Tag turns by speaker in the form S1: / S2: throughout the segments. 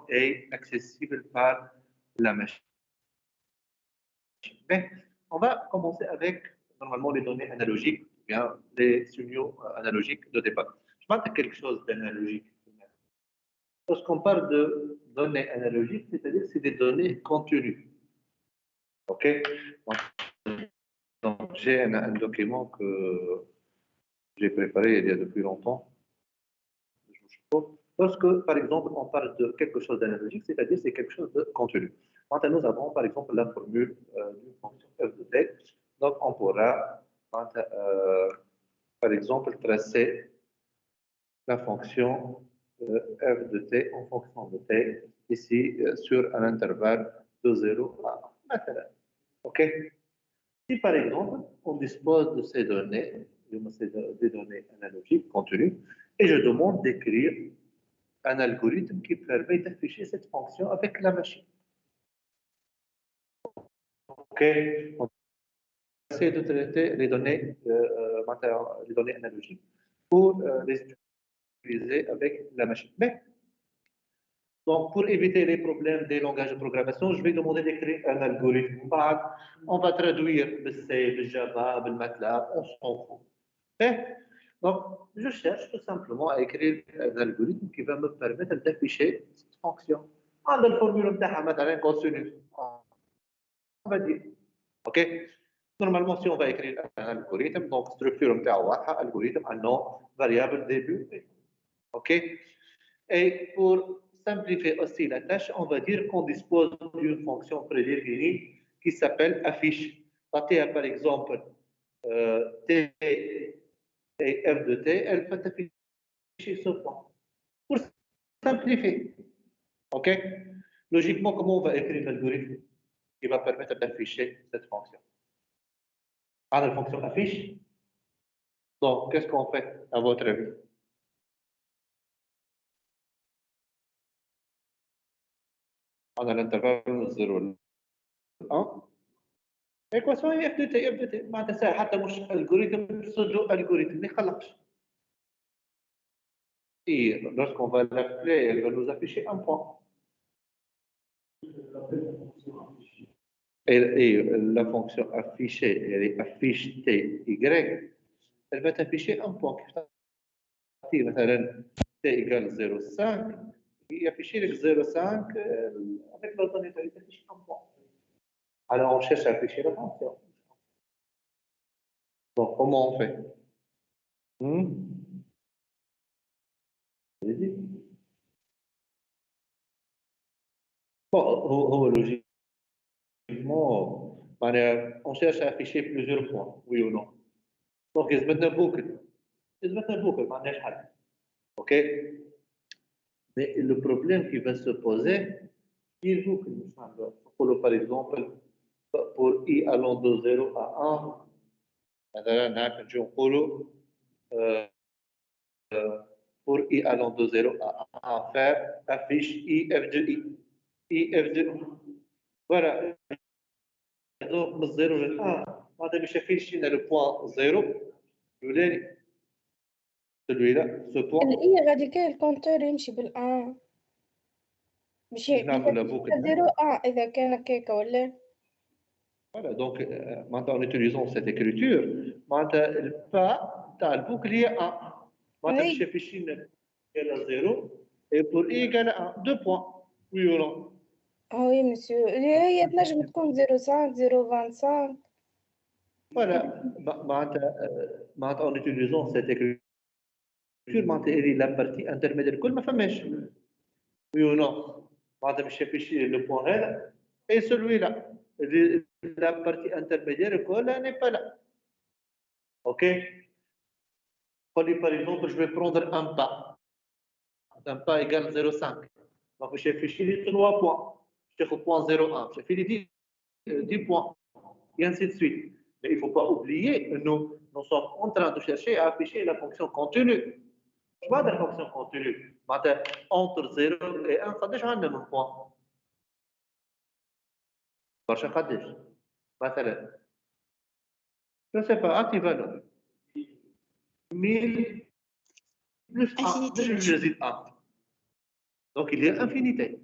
S1: est accessible par la machine. Mais on va commencer avec normalement les données analogiques, ou bien les signaux analogiques de départ. Je parle de quelque chose d'analogique. Lorsqu'on parle de données analogiques, c'est-à-dire que c'est des données contenues. OK? Donc j'ai un document que j'ai préparé il y a depuis longtemps. Lorsque, par exemple, on parle de quelque chose d'analogique, c'est-à-dire c'est quelque chose de contenu. Maintenant, nous avons, par exemple, la formule d'une fonction f de t. Donc, on pourra, par exemple, tracer la fonction f de t en fonction de t, ici, sur un intervalle de 0 à 1. OK? Si, par exemple, on dispose de ces données, des données analogiques, contenues, et je demande d'écrire un algorithme qui permet d'afficher cette fonction avec la machine. OK? On essaie de traiter les données analogiques pour les utiliser avec la machine. Mais, donc, pour éviter les problèmes des langages de programmation, je vais demander d'écrire un algorithme. On va traduire le C, le Java, le MATLAB, on s'en fout. OK? Donc, je cherche tout simplement à écrire un algorithme qui va me permettre d'afficher cette fonction. On a le formule نتاعها مثلا cosinus. On va dire. OK? Normalement, si on va écrire un algorithme, donc structure نتاعو واضحة, algorithme, un nom, variable, début. OK? Et pour simplifier aussi la tâche, on va dire qu'on dispose d'une fonction prédéfinie qui s'appelle affiche. Par exemple, T et f de t, elle peut afficher ce point. Pour simplifier. OK? Logiquement, comment on va écrire l'algorithme qui va permettre d'afficher cette fonction? La fonction affiche. Donc, qu'est-ce qu'on fait à votre avis? On a l'intervalle 0 1. Équation f de t, f de t. معناتها سهل حتى مش algorithme, pseudo-algorithme, ما يخلقش. Et lorsqu'on va l'appeler, elle va nous afficher un point. Et la fonction affichée, elle est affiche t, y, elle va t'afficher un point. مثلا t égale 0,5, et afficher le 0,5 avec la donnée de t'affiche un point. Alors on cherche à afficher la fonction. Donc comment on fait? Allez-y. Bon, logiquement, on cherche à afficher plusieurs points, oui ou non. Donc, il se met un boucle. معناش حل. OK? Mais le problème qui va se poser, il faut que nous changeons. Par exemple, pour i allant de 0 à 1, pour i allant de 0 à 1, faire affiche i f de i. I f de i. Voilà. Donc, de 0 à 1, on va afficher le point 0. Celui-là, ce point.
S2: الاي غادي كاين الكونتور يمشي بالان باش زيرو اذا كان هكاك ولا.
S1: Voilà, donc maintenant en utilisant cette écriture, maintenant le pas t'as le bouclier 1. Maintenant je affiche égale à 0 et pour i égale à 1, 2 points. Oui ou non?
S2: Oui monsieur, هي تنجم تكون 0,5 0,25.
S1: Voilà, maintenant en utilisant cette écriture, maintenant elle est la partie intermédiaire كل ما فماش. Oui ou non? Maintenant je affiche le point là et celui-là. La partie intermédiaire elle n'est pas là. OK? Par exemple, je vais prendre un pas. Un pas égale 0,5. Donc, je affiche les 3 points. Je fais le point 0,1. Je fais les 10 points. Et ainsi de suite. Mais il ne faut pas oublier que nous sommes en train de chercher à afficher la fonction continue. Pas de la fonction continue. Entre 0 et 1, قديش عندنا من point؟ برشا قديش؟ مثلا je ne sais pas, active valeur. 1000 plus 1, je zid 1. Donc, il y a infinité.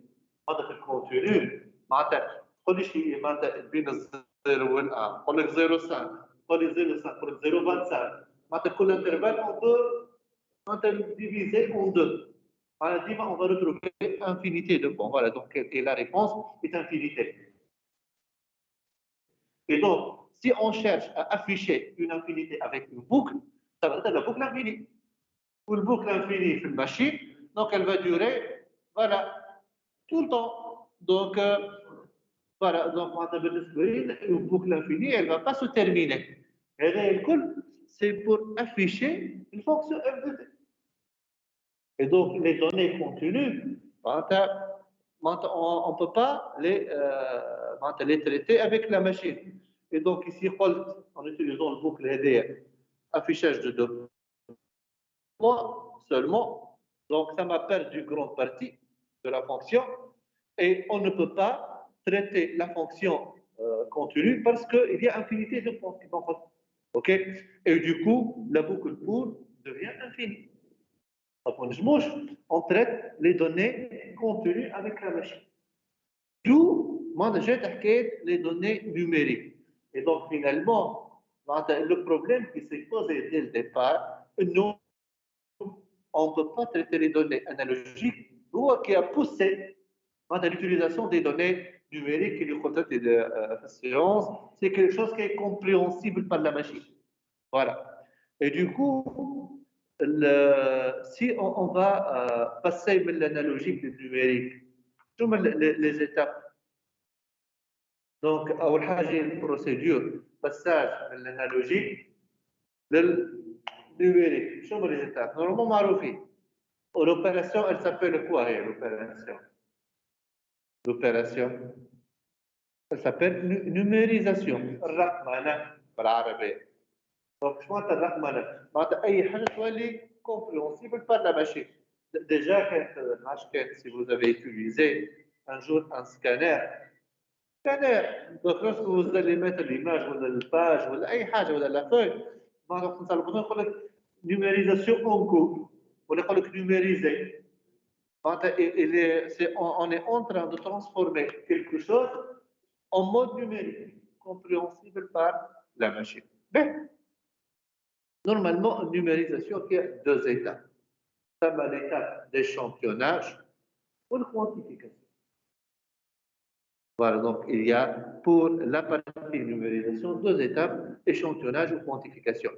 S1: هذا الكونتينيو معناتها تقول لي شيء معناتها بين الزيرو والان نقول لك 0.5 تقول لي 0.5 نقول لك 0.25 معناتها كل انترفال اون بو معناتها ديفيزي اون دو معناتها ديما on va retrouver infinité de points. Voilà, donc et la réponse est infinité. Et donc, si on cherche à afficher une infinité avec une boucle, ça va être la boucle infinie. Ou la boucle infinie في الماشين, donc elle va durer, voilà, tout le temps. Donc, voilà, donc une boucle infinie, elle ne va pas se terminer. C'est pour afficher une fonction f de t. Et donc, les données continues, on ne peut pas les traiter avec la machine. Et donc, ici, en utilisant le boucle LDR, affichage de deux points seulement, donc ça m'a perdu une grande partie de la fonction, et on ne peut pas traiter la fonction continue parce qu'il y a infinité de points qui vont. OK? Et du coup, la boucle pour devient infinie. Donc, on traite les données contenues avec la machine. D'où, moi, j'ai attaqué les données numériques. Et donc, finalement, le problème qui s'est posé dès le départ, nous, on ne peut pas traiter les données analogiques, ou qui a poussé l'utilisation des données numériques et du contact de science, c'est quelque chose qui est compréhensible par la machine. Voilà. Et du coup, si on va passer de l'analogique du numérique, ثم les étapes. Donc, أول حاجة البروسيدور passage من l'analogique للنumérique. شو les étapes? Normalement معروفين. L'opération, elle s'appelle quoi l'opération? L'opération, elle s'appelle numérisation. الرقمنة بالعربي. Donc, je pense que الرقمنة معناتها أي حاجة تولي compréhensible par la machine. Déjà, si vous avez utilisé un jour un scanner, donc lorsque vous allez mettre l'image ou la page ou أي حاجة ou la feuille, on va numérisation en cours, on va numériser. On est en train de transformer quelque chose en mode numérique, compréhensible par la machine. Ben, normalement, en numérisation, il y a deux étapes. L'étape d'échantillonnage ou de quantification. Voilà, donc il y a pour la partie numérisation deux étapes, échantillonnage ou quantification.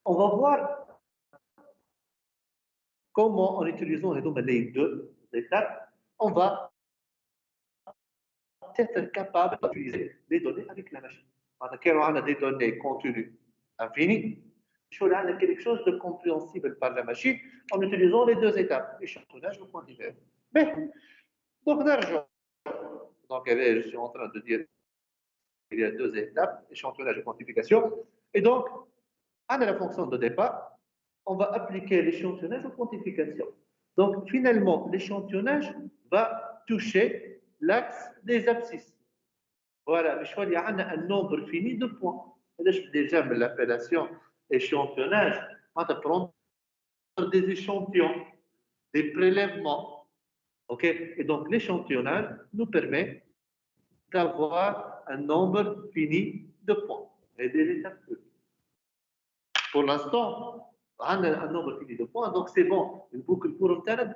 S1: On va voir comment, en utilisant les deux étapes, on va être capable d'utiliser les données avec la machine. Quand on a des données contenues infinies, on a quelque chose de compréhensible par la machine en utilisant les deux étapes, échantillonnage ou quantification. Mais, donc, je suis en train de dire qu'il y a deux étapes, échantillonnage et quantification. Et donc, on a la fonction de départ, on va appliquer l'échantillonnage ou quantification. Donc, finalement, l'échantillonnage va toucher l'axe des abscisses. Voilà, il y a un nombre fini de points. Déjà, l'appellation échantillonnage, on va prendre des échantillons, des prélèvements. OK? Et donc, l'échantillonnage nous permet d'avoir un nombre fini de points et des étapes. Pour l'instant, on a un nombre fini de points, donc c'est bon. Une boucle pour obtenir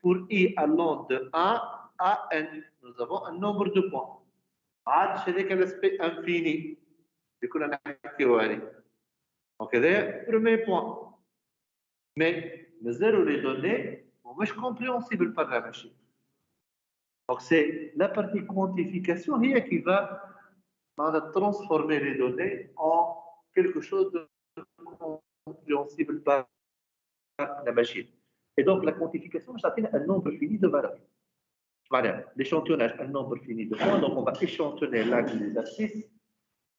S1: pour i allant de 1 à n, nous avons un nombre de points. C'est l'aspect infini. Donc, c'est le premier point. Mais les données sont compréhensibles par la machine. Donc, c'est la partie quantification qui va transformer les données en quelque chose de compréhensible par la machine. Et donc, la quantification, ça fait un nombre fini de valeurs. Voilà, l'échantillonnage, un nombre fini de points. Donc, on va échantillonner l'axe des abscisses.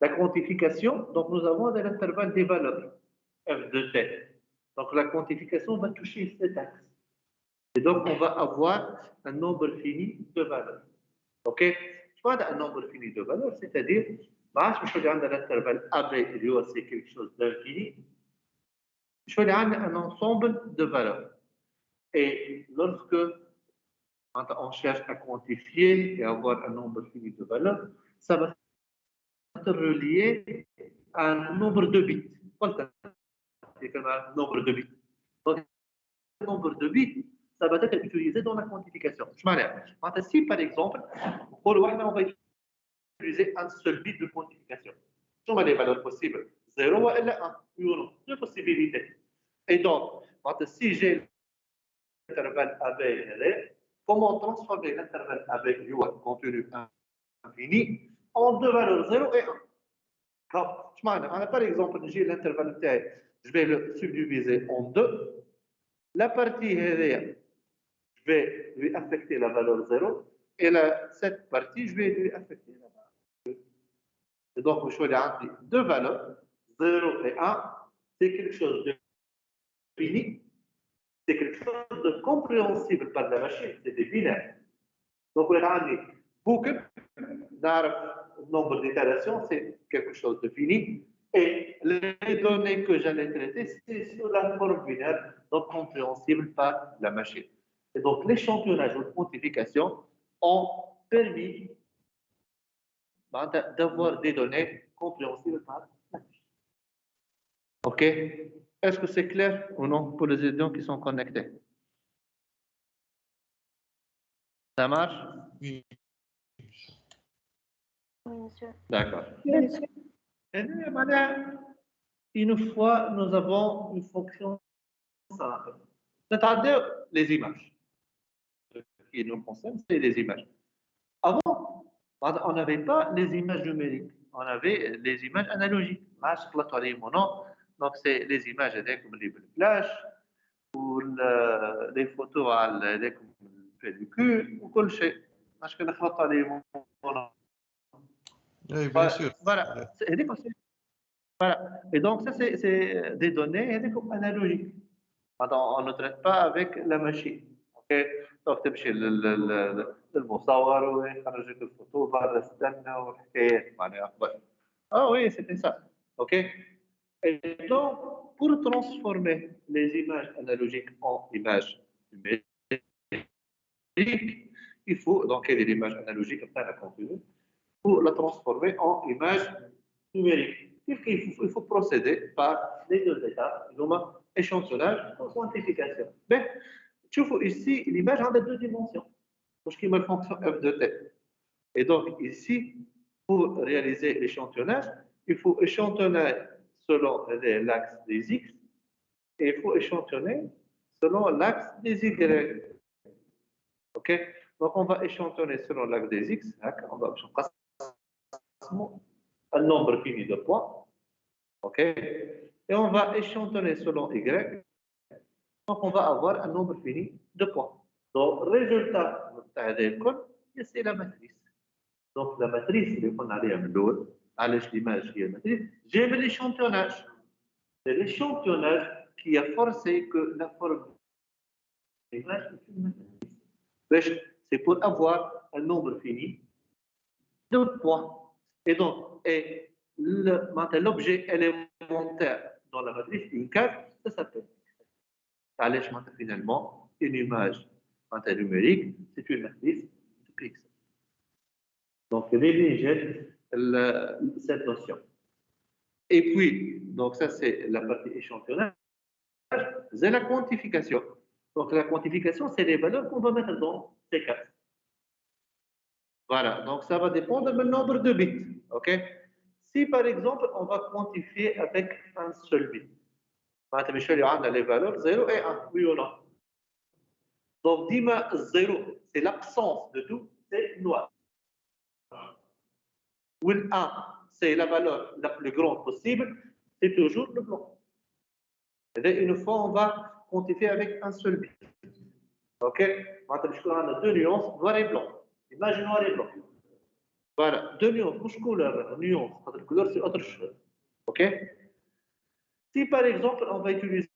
S1: La quantification, donc nous avons un intervalle des valeurs, f de t. Donc, la quantification va toucher cet axe. Et donc, on va avoir un nombre fini de valeurs. OK? Un nombre fini de valeurs, c'est-à-dire, je vais avoir l'intervalle AB, c'est quelque chose d'infini. Je vais avoir un ensemble de valeurs. Et lorsque on cherche à quantifier et avoir un nombre fini de valeurs, ça va être relié à un nombre de bits. Voilà, c'est comme un nombre de bits. Donc, le nombre de bits, ça va être utilisé dans la quantification. Si par exemple, on va utiliser un seul bit de quantification. Quelles sont les valeurs possibles? 0 ou 1. Deux possibilités. Et donc, si j'ai l'intervalle AB, comment transformer l'intervalle AB contenu infini en deux valeurs 0 et 1? Par exemple, j'ai l'intervalle, je vais le subdiviser en deux. La partie, je vais lui affecter la valeur 0 et cette partie, je vais lui affecter la valeur 2. Et donc, je vais deux valeurs, 0 et 1, c'est quelque chose de fini, c'est quelque chose de compréhensible par la machine, c'est des binaires. Donc, on a dit, boucle, le nombre d'itérations, c'est quelque chose de fini. Et les données que j'allais traiter, c'est sur la forme binaire, donc compréhensible par la machine. Et donc, l'échantillonnage ou la quantification ont permis d'avoir des données compréhensibles par la machine. OK? Est-ce que c'est clair ou non pour les étudiants qui sont connectés? Ça marche?
S3: Oui.
S1: D'accord. Une fois, nous avons une fonction simple. C'est-à-dire les images. Ce qui nous concerne, c'est les images. Avant, on n'avait pas les images numériques. On avait les images analogiques. Donc, c'est les images avec les flash ou les photos avec le pellicule ou quelque chose. Parce que
S3: Oui, bien sûr.
S1: voilà. Voilà. Et donc, ça, c'est des données analogiques. On ne traite pas avec la machine. OK? Donc, تمشي للمصور ويخرج لك الفوتو برا استنى وحكايات معناها قبل. Ah oui, c'était ça. OK? Et donc, pour transformer les images analogiques en images numériques, il faut, donc, il y a des images analogiques, après la continue, pour la transformer en image numérique. Il faut procéder par les deux étapes, échantillonnage et quantification. Mais, tu vois ici, l'image a deux dimensions, parce qu'il y a une fonction f de t. Et donc, ici, pour réaliser l'échantillonnage, il faut échantillonner selon l'axe des x et il faut échantillonner selon l'axe des y. OK? Donc, on va échantillonner selon l'axe des x. On va un nombre fini de points. OK? Et on va échantillonner selon y. Donc, on va avoir un nombre fini de points. Donc, résultat, c'est la matrice. Donc, la matrice, on a un bleu, à l'image qui est la matrice, j'aime l'échantillonnage. C'est l'échantillonnage qui a forcé que la forme de l'image est une matrice. C'est pour avoir un nombre fini de points. Et donc, l'objet élémentaire dans la matrice, une case, ça s'appelle. Finalement, une image numérique, c'est une matrice de pixels. Donc, rédigez cette notion. Et puis, donc ça, c'est la partie échantillonnage. C'est la quantification. Donc, la quantification, c'est les valeurs qu'on va mettre dans ces cases. Voilà, donc ça va dépendre du nombre de bits. OK? Si, par exemple, on va quantifier avec un seul bit, on a les valeurs 0 et 1, oui ou non? Donc, dima 0, c'est l'absence de tout, c'est noir. Ou le 1, c'est la valeur la plus grande possible, c'est toujours le blanc. Et une fois, on va quantifier avec un seul bit. OK? On a deux nuances, noir et blanc. Image noir et blanc. Voilà, deux nuances, mouche couleur, nuance, la couleur c'est autre chose. OK? Si par exemple, on va utiliser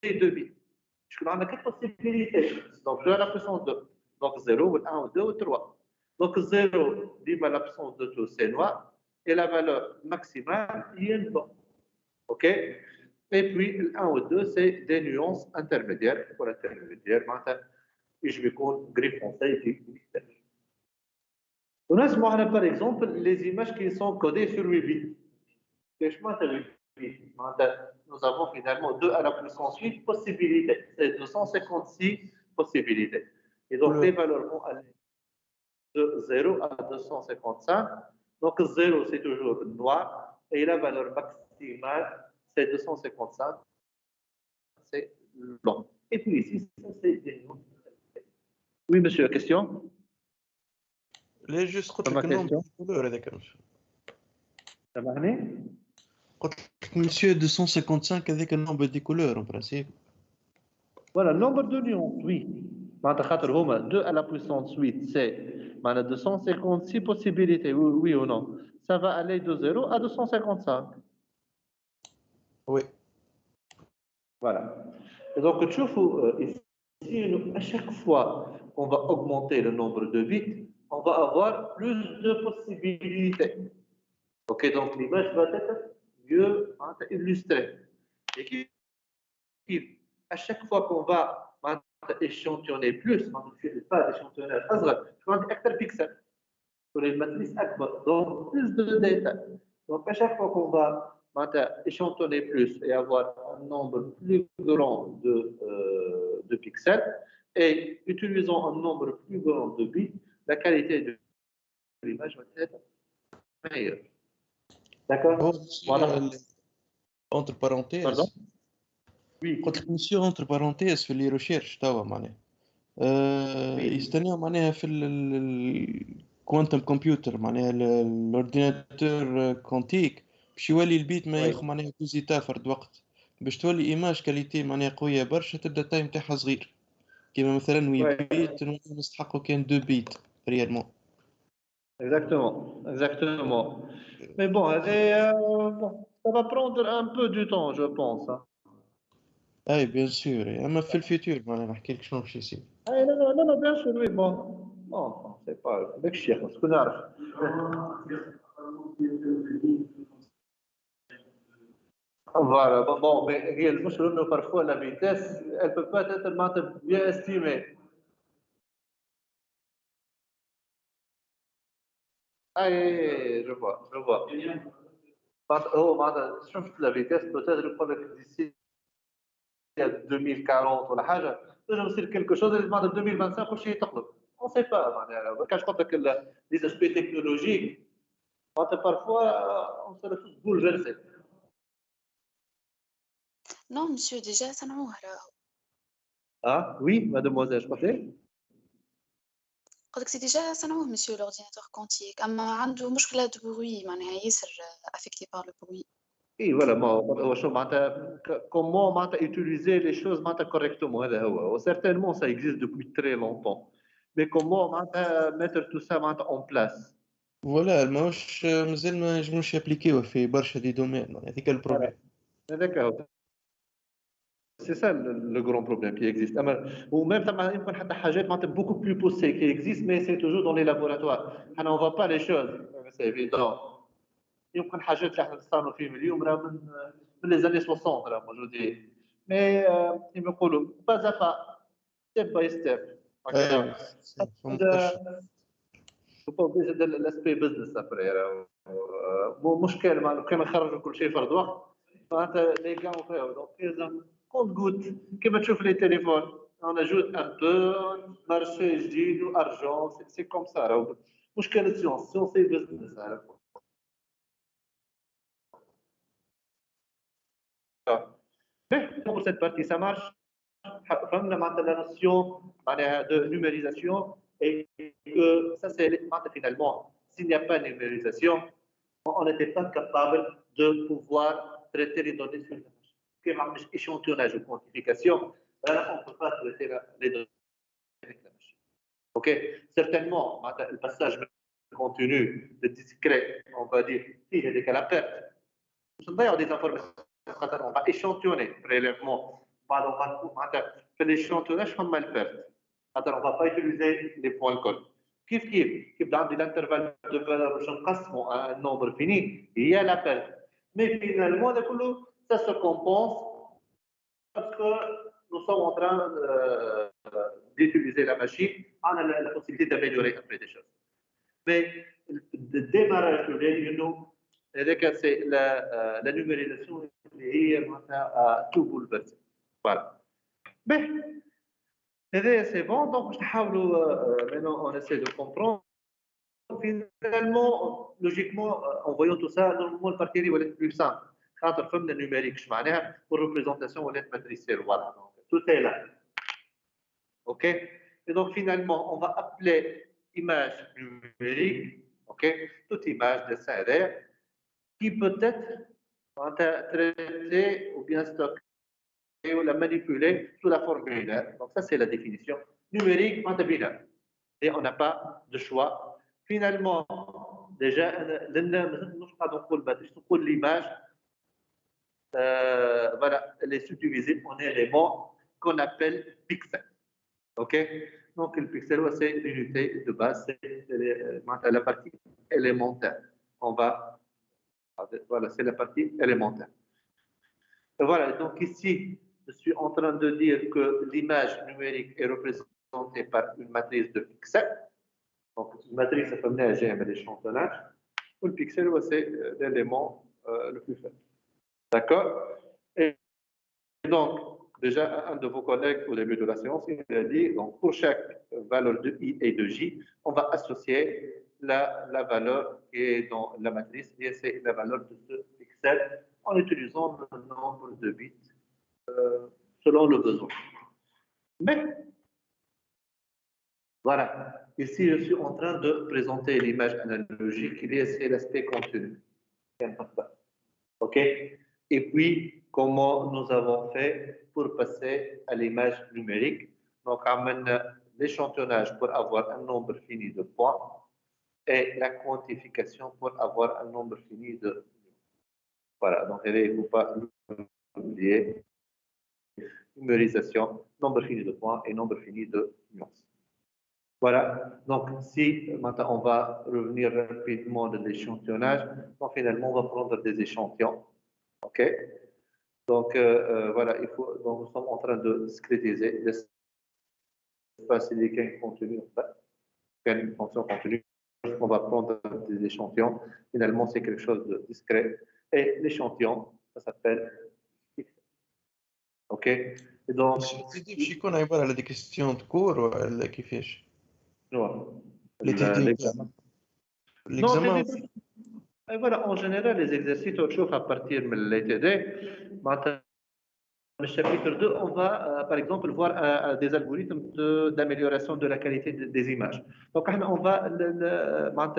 S1: deux bits, on a quatre possibilités. Donc, je la puissance 2. Donc, 0, 1, 2 ou 3. Donc, 0 dit l'absence de tout, c'est noir. Et la valeur maximale, il est blanc. OK? Et puis, le 1 ou 2, c'est des nuances intermédiaires. Pour intermédiaire, je vais prendre gris foncé et puis mixage. On a, par exemple, les images qui sont codées sur 8 bits. Nous avons finalement 2 à la puissance 8 possibilités. C'est 256 possibilités. Et donc, les valeurs vont aller de 0 à 255. Donc, 0, c'est toujours noir. Et la valeur maximale, c'est 255. C'est blanc. Et puis ici, ça, c'est des noms. Oui, monsieur, question?
S3: ليه جوست قلت لك النوم بالكولور هذاك
S1: سامحني؟
S3: قلت لك مسيو 255 هذاك النومبر دي كولور en principe.
S1: Voilà, le nombre de nuances, oui. 2 à la puissance 8, c'est 256 possibilités, oui, oui ou non. Ça va aller de 0 à 255.
S3: Oui.
S1: Voilà. Et donc, tu vois, ici, à chaque fois qu'on va augmenter le nombre de bits, on va avoir plus de possibilités. Ok, donc l'image va être mieux illustrée. Et à chaque fois qu'on va échantillonner plus, pas d'échantillonnage je vais acteur pixel. Sur les matrices akbar, donc plus de détails. Donc à chaque fois qu'on va échantillonner plus et avoir un nombre plus grand de pixels, et utilisant un nombre plus grand de bits, la qualité de l'image va être meilleure. D'accord? Voilà.
S3: Entre parenthèses.
S1: Pardon? Oui.
S3: قلت لك مسيو entre parenthèses في لي ريشيرش توا معناها يستناو معناها في الكوانتم كمبيوتر معناها الاورديناتور كونتيك باش يولي البيت ما ياخذ معناها كوزيتا فرد وقت باش تولي ايماج كاليتي معناها قويه برشا تبدا التايم تاعها صغير كيما مثلا 8 بيت نستحقوا كان 2 بيت ريالمون.
S1: Exactement, exactement. Mais bon, bon, ça va prendre un peu du temps, je pense. Hein.
S3: اي بيان سور اما في الفيتور معناها نحكي لك شنو باش يصير.
S1: Non, non, bien sûr, oui, bon. Bon, c'est pas avec chier, parce que voilà, bon, mais réellement, je trouve parfois la vitesse, elle peut pas être bien estimée. Ah, je vois, je vois. Je trouve que la vitesse, peut-être, je crois que d'ici à 2040 ولا حاجه تنجم تصير quelque chose اللي بعد 2025 كل شيء يتقلب. On sait pas معناها كاش قلت لك les aspects technologiques معناتها parfois on se retrouve bouleversé.
S4: Non, monsieur, déjà صنعوه راهو.
S1: Ah oui, mademoiselle, je crois.
S4: قلت لك سي ديجا صنعوه مسيو l'ordinateur quantique اما عنده مشكله de bruit معناها ياسر affecté par le bruit.
S1: Et voilà, comment utiliser les choses correctement. Certainement, ça existe depuis très longtemps. Mais comment mettre tout ça en place?
S3: فوالا ماهوش مازال ما ينجموش يابليكيوه في برشا دي دومين هذيك البروبليم.
S1: D'accord. C'est ça le grand problème qui existe. Ou même, il y a des حاجات beaucoup plus poussées qui existent, mais c'est toujours dans les laboratoires. On ne voit pas les choses, c'est évident. Il y a des حاجات اللي احنا نستعملوا فيهم اليوم من les années 60 là, moi je dis. Mais ils me disent pas à pas, step by step. faut pas oublier l'aspect business après. مشكل كما نخرجوا كل شيء فرد وقت. معناتها لي كاع دونك لازم كونت غوت كيما تشوف لي تليفون اون اجوت ان بو مارشي جديد وارجون سي كوم سا راهو مشكله سيونس سي بزنس pour cette partie ça marche فهمنا معناتها la notion معناها de numérisation et que ça c'est finalement s'il n'y a pas de numérisation on n'était pas capable de pouvoir traiter les données sur la machine. Comme un échantillonnage ou quantification, on ne peut pas traiter les données avec la machine. Ok, certainement, le passage continu, le discret, on va dire, il y a des cas à perte. Nous avons des informations, on va échantillonner prélèvement. On va faire l'échantillonnage comme mal perte. On ne va pas utiliser les points codes. كيف dans l'intervalle de valeur باش نقسموا un nombre fini il y a la perte mais finalement هذا كله ça se compense parce que nous sommes en train d'utiliser la machine, on a la possibilité d'améliorer après des choses. Mais le démarrage de l'Union, c'est la numérisation qui est tout bouleversé. Voilà. Mais c'est bon, donc maintenant on essaie de comprendre. Finalement, logiquement, en voyant tout ça, normalement le parti va être plus simple. Quand on fait le numérique, je m'en pour représentation, on est matricielle. Voilà, donc, tout est là. OK? Et donc finalement, on va appeler image numérique, OK? Toute image de CRR qui peut être traitée ou bien stockée ou la manipuler sous la forme binaire. Donc ça, c'est la définition. Numérique, binaire. Et on n'a pas de choix. Finalement, déjà, l'image, voilà, elle est subdivisée en éléments qu'on appelle pixels. OK? Donc, le pixel, c'est l'unité de base, c'est la partie élémentaire. Voilà, c'est la partie élémentaire. Et voilà, donc ici, je suis en train de dire que l'image numérique est représentée par une matrice de pixels. Donc, une matrice, ça peut mener à GM l'échantillonnage. Ou le pixel, c'est l'élément le plus faible. D'accord? Et donc, déjà, un de vos collègues au début de la séance, il a dit, donc, pour chaque valeur de I et de J, on va associer la valeur qui est dans la matrice, et c'est la valeur de ce pixel, en utilisant le nombre de bits selon le besoin. Mais, voilà. Ici, je suis en train de présenter l'image analogique, c'est l'aspect contenu. C'est important. OK? Et puis, comment nous avons fait pour passer à l'image numérique. Donc, on amène l'échantillonnage pour avoir un nombre fini de points et la quantification pour avoir un nombre fini de... Voilà, donc il ne faut pas oublier numérisation, nombre fini de points et nombre fini de nuances. Voilà, donc si maintenant on va revenir rapidement de l'échantillonnage, donc finalement on va prendre des échantillons, ok? Donc voilà, donc nous sommes en train de discrétiser l'espace silicien contenu, en fait, une fonction contenue, on va prendre des échantillons, finalement c'est quelque chose de discret, et l'échantillon, ça s'appelle pixel, ok? Et donc...
S3: باش يكون عباره على دي كيستيون كور ولا كيفاش؟
S1: l'examen.
S3: L'examen.
S1: Et voilà, en général, les exercices, toujours à partir de l'ETD, le chapitre 2, on va, par exemple, voir des algorithmes d'amélioration de la qualité des images. Donc, on va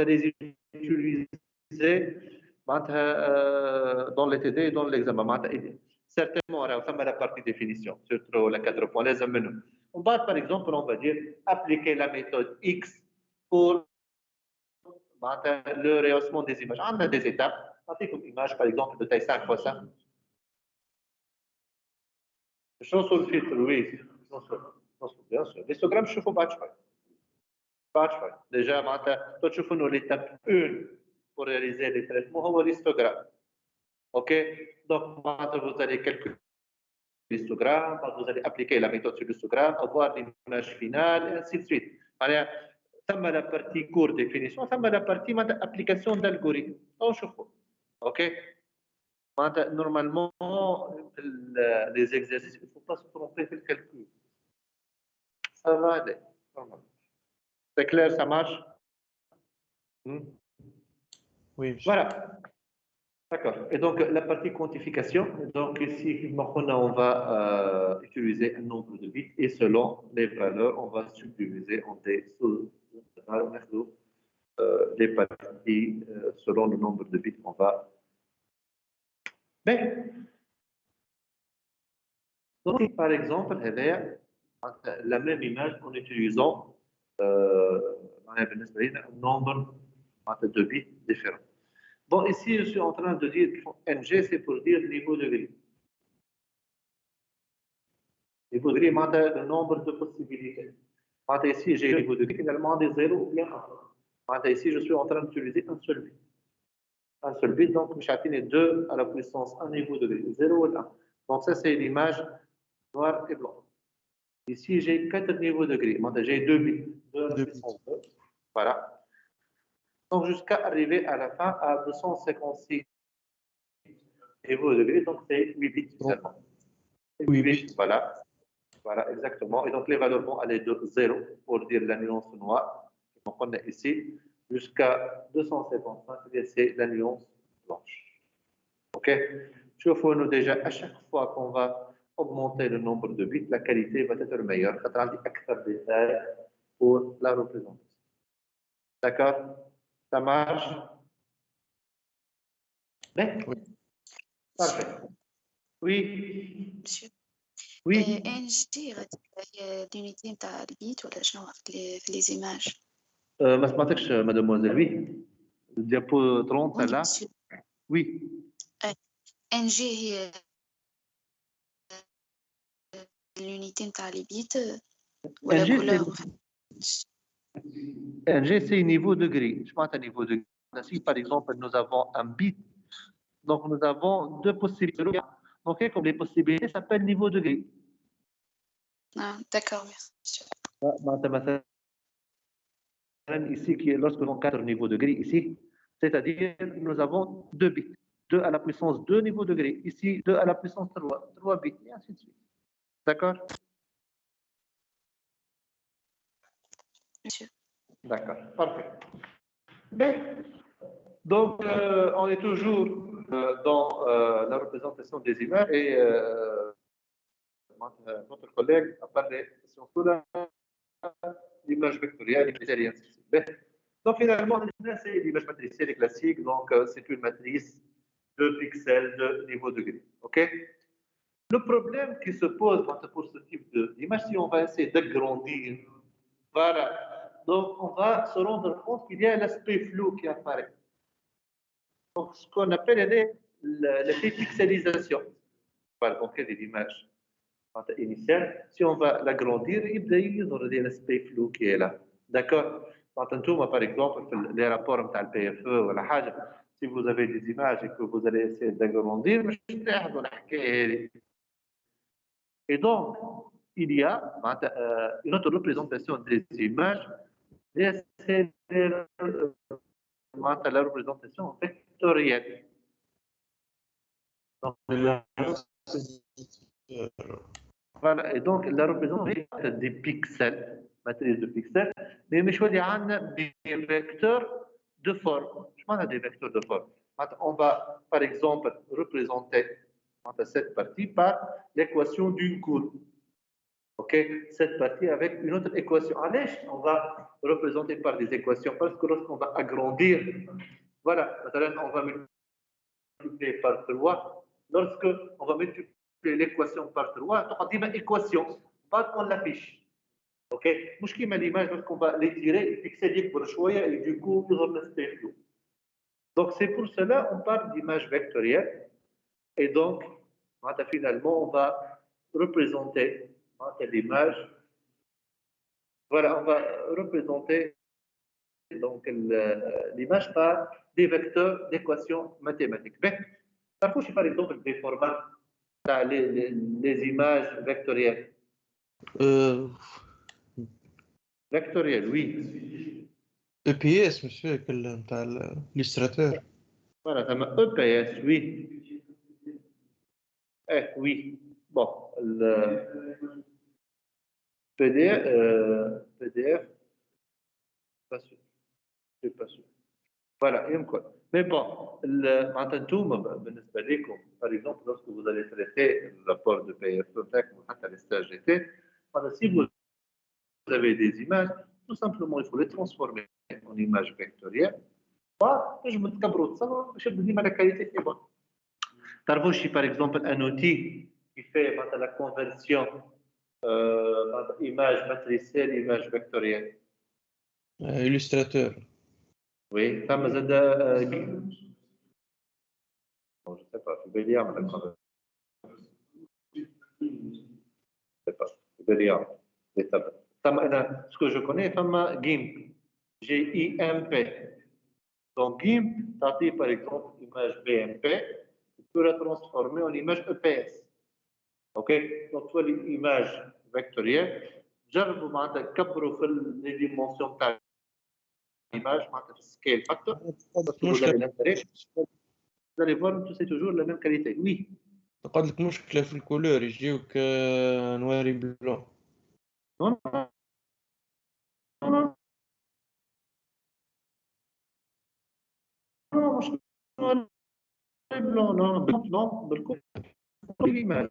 S1: les utiliser dans l'ETD et dans l'examen. Certainement, on va la partie définition, surtout les 4 points, les amener. On va, par exemple, on va dire, appliquer la méthode X pour le rehaussement des images. On a des étapes. On a une image, par exemple, de taille 5 x 5. شنو صار الفلتر وي bien sûr l'histogramme شوفوا بعد شوي déjà معناتها تشوفوا انه l'étape 1 pour réaliser les traitements هو l'histogramme. OK, donc معناتها vous allez calculer l'histogramme, vous allez appliquer la méthode sur l'histogramme, avoir l'image finale et ainsi de suite. معناها ثم la partie court définition, ثم la partie معناتها application d'algorithme. نشوفوا. OK. Normalement, les exercices, il ne faut pas se tromper dans le calcul. Ça va aller. C'est clair, ça marche?
S3: Oui.
S1: Voilà. D'accord. Et donc, la partie quantification. Donc, ici, on va utiliser un nombre de bits et selon les valeurs, on va subdiviser en des les parties selon le nombre de bits qu'on va. Mais, donc, par exemple, la même image en utilisant un nombre de bits différents. Bon, ici, je suis en train de dire NG, c'est pour dire niveau de grille. Niveau de grille, le nombre de possibilités. Ici, j'ai le niveau de grille, finalement, des 0 ou bien 1. Ici, je suis en train d'utiliser un seul bit. un seul bit, donc je vais 2 à la puissance 1 niveau de gris, 0 et 1. Donc ça, c'est l'image noir et blanc. Ici, j'ai 4 niveaux de gris. J'ai 2 bits, 2 à la puissance 2. Voilà. Donc jusqu'à arriver à la fin à 256 niveaux de gris, donc c'est 8 bits seulement. 8 bits, voilà. Voilà, exactement. Et donc les valeurs vont aller de 0 pour dire la nuance noire. Donc on est ici jusqu'à 255, c'est la nuance blanche. OK? Je vois nous déjà à chaque fois qu'on va augmenter le nombre de bits, la qualité va être meilleure. Ça sera plus de détails pour la représentation. D'accord? Ça marche? Oui. Parfait. Oui.
S4: Monsieur.
S1: Oui.
S4: NG هي l'unité نتاع البيت ولا شنو في les images؟
S1: ما سمعتكش mademoiselle. Oui. Diapo 30
S4: Oui,
S1: là.
S4: monsieur.
S1: Oui.
S4: NG هي l'unité نتاع les bits ولا couleur؟
S1: NG, c'est niveau de gris. Je pense à niveau de gris. Si, par exemple, nous avons un bit, donc nous avons deux possibilités. Donc, comme les possibilités s'appellent niveau de gris.
S4: Ah, d'accord, merci.
S1: Ici, lorsque nous avons 4 niveaux de gris, ici, c'est-à-dire nous avons 2 bits. 2 à la puissance 2 niveaux de gris. Ici, 2 à la puissance 3. 3 bits, et ainsi de suite. D'accord?
S4: Monsieur.
S1: D'accord, parfait. Bien. Donc, on est toujours dans la représentation des images et notre collègue a parlé de l'image vectorielle et ainsi de suite. Donc, finalement, c'est l'image matricielle classique. Donc, c'est une matrice de pixels de niveau de gris. OK? Le problème qui se pose pour ce type d'image, si on va essayer d'agrandir, voilà. Donc, on va se rendre compte qu'il y a l'aspect flou qui apparaît. Donc, ce qu'on appelle l'effet pixelisation. Voilà, donc il y a des images initiales. Si on va l'agrandir, il y a l'aspect flou qui est là. D'accord? Par exemple, les rapports de PFE, si vous avez des images et que vous allez essayer d'agrandir, et donc, il y a une autre représentation des images, c'est la représentation vectorielle. Donc, voilà, et donc la représentation des pixels, matrice de pixels, mais je choisis des vecteurs de forme. Je m'en ai des vecteurs de forme. On va, par exemple, représenter cette partie par l'équation d'une courbe. OK? Cette partie avec une autre équation. Allez, on va représenter par des équations parce que lorsqu'on va agrandir, voilà, on va multiplier par 3. Lorsque on va multiplier l'équation par 3, on dit ma équation, pas qu'on l'affiche. OK? Mouche qui m'a l'image, lorsqu'on va l'étirer, le pixel يكبر شوية et du coup, il reste flou. Donc, c'est pour cela on parle d'image vectorielle. Et donc, finalement, on va représenter l'image. Voilà, on va représenter donc l'image par des vecteurs d'équations mathématiques. Parfois, je par exemple des formats, les images vectorielles. Vectorielles, oui.
S3: EPS, monsieur, l'illustrateur.
S1: Voilà, ça m'a EPS, oui. Oui. Bon, le PDF, pas sûr. Je suis pas sûr. Voilà, يمكن. Mais bon, معناتها انتم بالنسبه لكم, par exemple, lorsque vous allez traiter le rapport de PFE ou حتى les stages d'été, si vous avez des images, tout simplement, il faut les transformer en images vectorielles. Je تكبروا تصغروا باش يبدو ديما la qualité est bonne. تعرفوا شي par exemple un outil qui fait la conversion image matricielle, image vectorielle.
S3: Illustrateur.
S1: Oui, ça me aide. Je ne sais pas, je vais lire je ne sais pas, je vais lire les tableaux. Ce que je connais, c'est GIMP. GIMP. Donc, GIMP, t'as par exemple l'image BMP, tu peux la transformer en image EPS. OK? Donc, tu as l'image vectorielle. جربوا معناتها كبروا في les dimensions تاع l'image, معناتها في scale factor. Vous allez voir que c'est toujours la même qualité. Oui.
S3: تقعد لك مشكلة في الكولور يجيوك نواري بلون.
S1: Non, non, non, مش blanc, non, non, بالكل. L'image,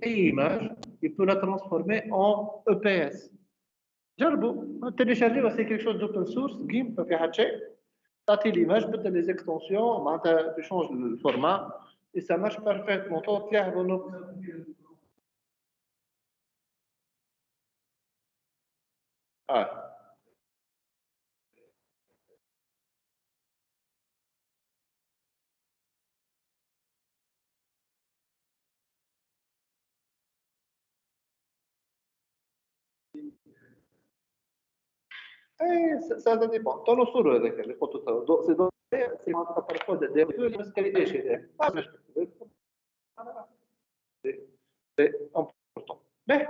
S1: أي image, il peut la transformer en EPS. جربوا télécharger, c'est quelque chose d'open source, GIMP, ما في حد شيء. تعطي l'image, بدل les extensions, معناتها tu changes le format et ça marche parfaitement. Ah. Ça dépend. Dans le sur les photos, c'est parfois des qualités chez les. C'est important. Mais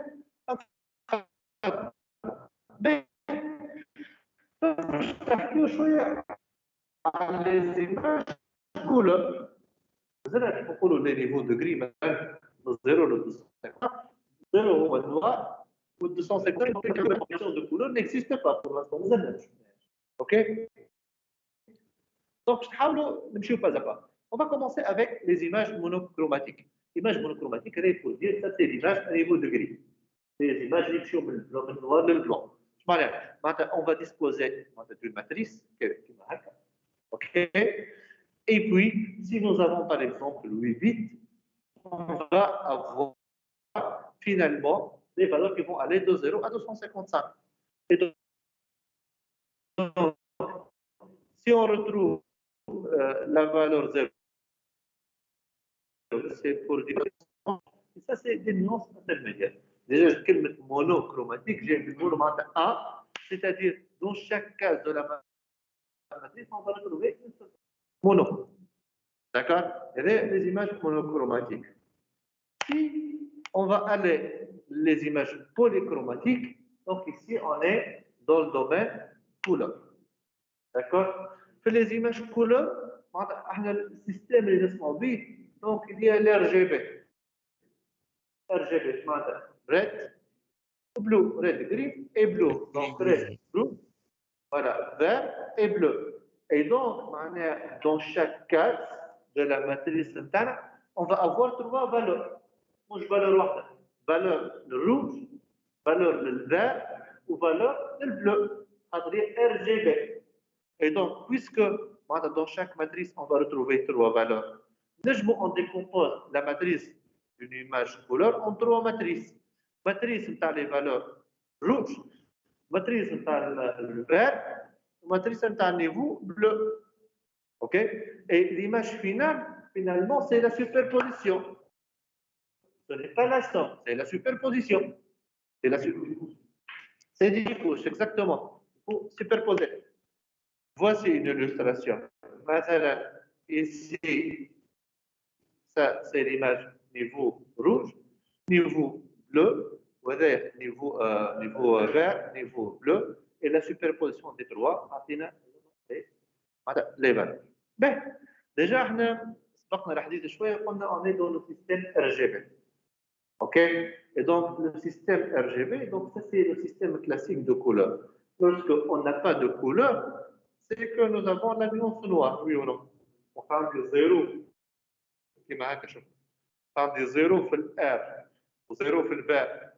S1: تحكيو شوية عن les images couleurs. زين نقولوا les niveaux de gris مثلا من 0 ل 250. 0 هو النوار و 250 donc la combinaison de couleurs n'existe pas pour l'instant. OK? Donc نحاولوا نمشيو pas à pas. On va commencer avec les images monochromatiques. Images monochromatiques, il faut dire ça c'est l'image à niveau de gris. Les images qui sont le noir et le blanc. On va disposer d'une matrice OK? Et puis, si nous avons par exemple 8 bits, on va avoir finalement des valeurs qui vont aller de 0 à 255. Et donc, si on retrouve la valeur 0, c'est pour dire et ça c'est des nuances intermédiaires. Déjà, le monochromatique, j'ai vu le A, c'est-à-dire dans chaque case de la matrice, on va retrouver une seule mono. D'accord? Et les images monochromatiques. Si on va aller les images polychromatiques, donc ici on est dans le domaine couleur. D'accord? Pour les images couleur, le système est mobile, donc il y a l'RGB. RGB, red, blue, red, green et blue. Donc red, blue, voilà, vert et bleu. Et donc, dans chaque case de la matrice interne, on va avoir 3 valeurs. Mouche valeur valeur le rouge, valeur le vert ou valeur le bleu. C'est-à-dire RGB. Et donc, puisque dans chaque matrice, on va retrouver 3 valeurs, on décompose la matrice d'une image couleur en 3 matrices. Matrice dans les valeurs rouges, matrice dans le vert, matrice dans le niveau bleu. OK? Et l'image finale, finalement, c'est la superposition. Ce n'est pas la somme, c'est la superposition. C'est des couches, exactement. Il faut superposer. Voici une illustration. Ici, ça c'est l'image niveau rouge, niveau bleu, niveau vert, niveau bleu, et la superposition des 3, les valeurs. Ben, déjà, on est dans le système RGB. OK? Et donc, le système RGB, donc ça c'est le système classique de couleur. Lorsqu'on n'a pas de couleur, c'est que nous avons la nuance noire, oui ou non? On parle de 0. On parle de 0 في R, ou 0 في le vert,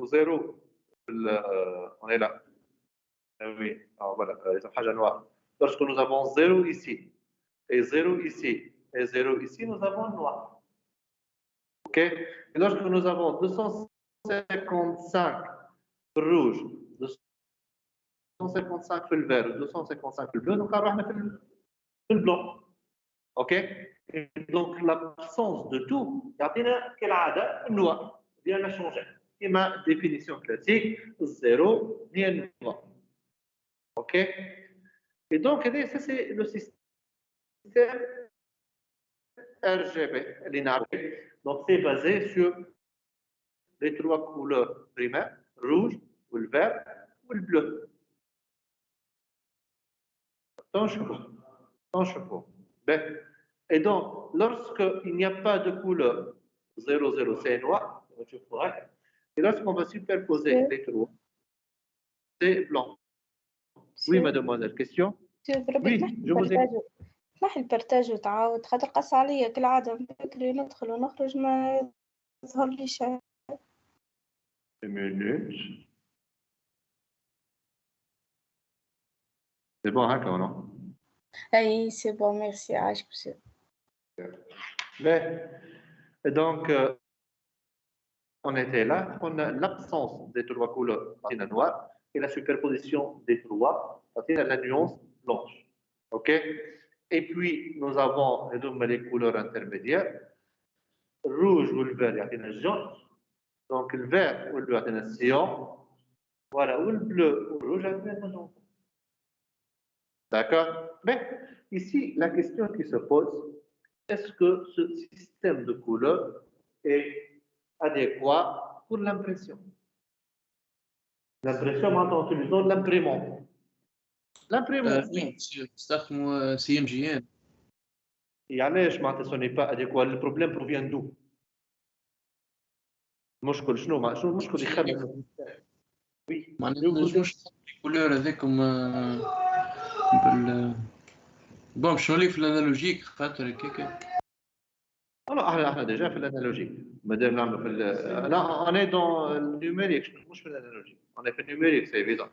S1: ou 0 في on est là. Oui, voilà, ils ont حاجة noire. Lorsque nous avons 0 ici, et 0 ici, et 0 ici, nous avons noir. OK? Et lorsque nous avons 255 rouge, 255 في le vert, 255 في le bleu, donc on va في le blanc. OK? Et donc l'absence de tout, يعطينا كالعادة النوار. Bien à changer. Et ma définition classique, 0 هي النوار. OK? Et donc, ça c'est le système système RGB, donc c'est basé sur les trois couleurs primaires, rouge, ou le vert, ou le bleu. Tant chapeau. Ben, et donc, lorsqu'il n'y a pas de couleur 00, c'est noir, et lorsqu'on va superposer les trois, c'est blanc. Oui, mademoiselle, question? Oui, je vous ai...
S2: تنحي البرتاج وتعاود خاطر قص عليا كالعادة بكري ندخل ونخرج ما يظهرليش.
S1: Une minute. C'est bon, hein, quand non?
S2: اي سي بون ميرسي عايشك بسيط.
S1: Donc, on était là, on a l'absence des trois couleurs, la noire, et la superposition des trois, la nuance blanche. OK? Et puis, nous avons les couleurs intermédiaires. Rouge ou le vert, il y a le jaune. Donc, le vert ou le bleu, il y a le cyan. Voilà, ou le bleu ou le rouge, il y a le jaune. D'accord? Mais ici, la question qui se pose, est-ce que ce système de couleurs est adéquat pour l'impression? L'impression, en utilisant l'imprimante. L'imprimante.
S3: Oui, نستخدموا CMGN.
S1: Et علاش معناتها ce n'est pas adéquat? Le problème provient d'où? المشكل شنو المشكل يخلق؟ Oui.
S3: معناتها مش الكولور هذاكم بال بون باش نولي في الانالوجيك خاطر هكاك.
S1: احنا ديجا في الانالوجيك مادام نعملوا في لا انا دون النيوميريك مش في الانالوجيك انا في النيوميريك سي ايفيدون.